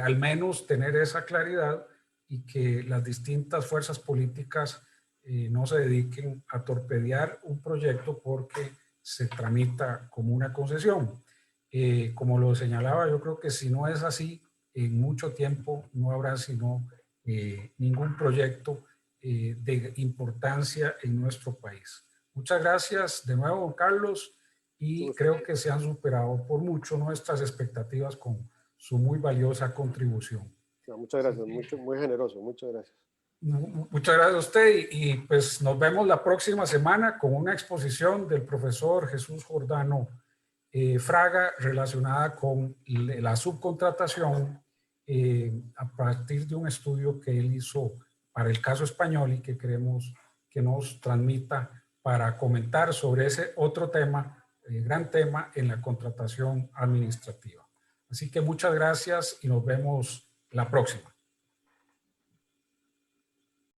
al menos tener esa claridad y que las distintas fuerzas políticas no se dediquen a torpedear un proyecto porque se tramita como una concesión. Como lo señalaba, yo creo que si no es así, en mucho tiempo no habrá sino ningún proyecto de importancia en nuestro país. Muchas gracias de nuevo, don Carlos, y creo que se han superado por mucho nuestras expectativas con su muy valiosa contribución. No, muchas gracias, muy generoso, muchas gracias. Muchas gracias a usted y pues nos vemos la próxima semana con una exposición del profesor Jesús Jordano Fraga relacionada con la subcontratación a partir de un estudio que él hizo para el caso español y que queremos que nos transmita para comentar sobre ese otro tema, gran tema en la contratación administrativa. Así que muchas gracias y nos vemos la próxima.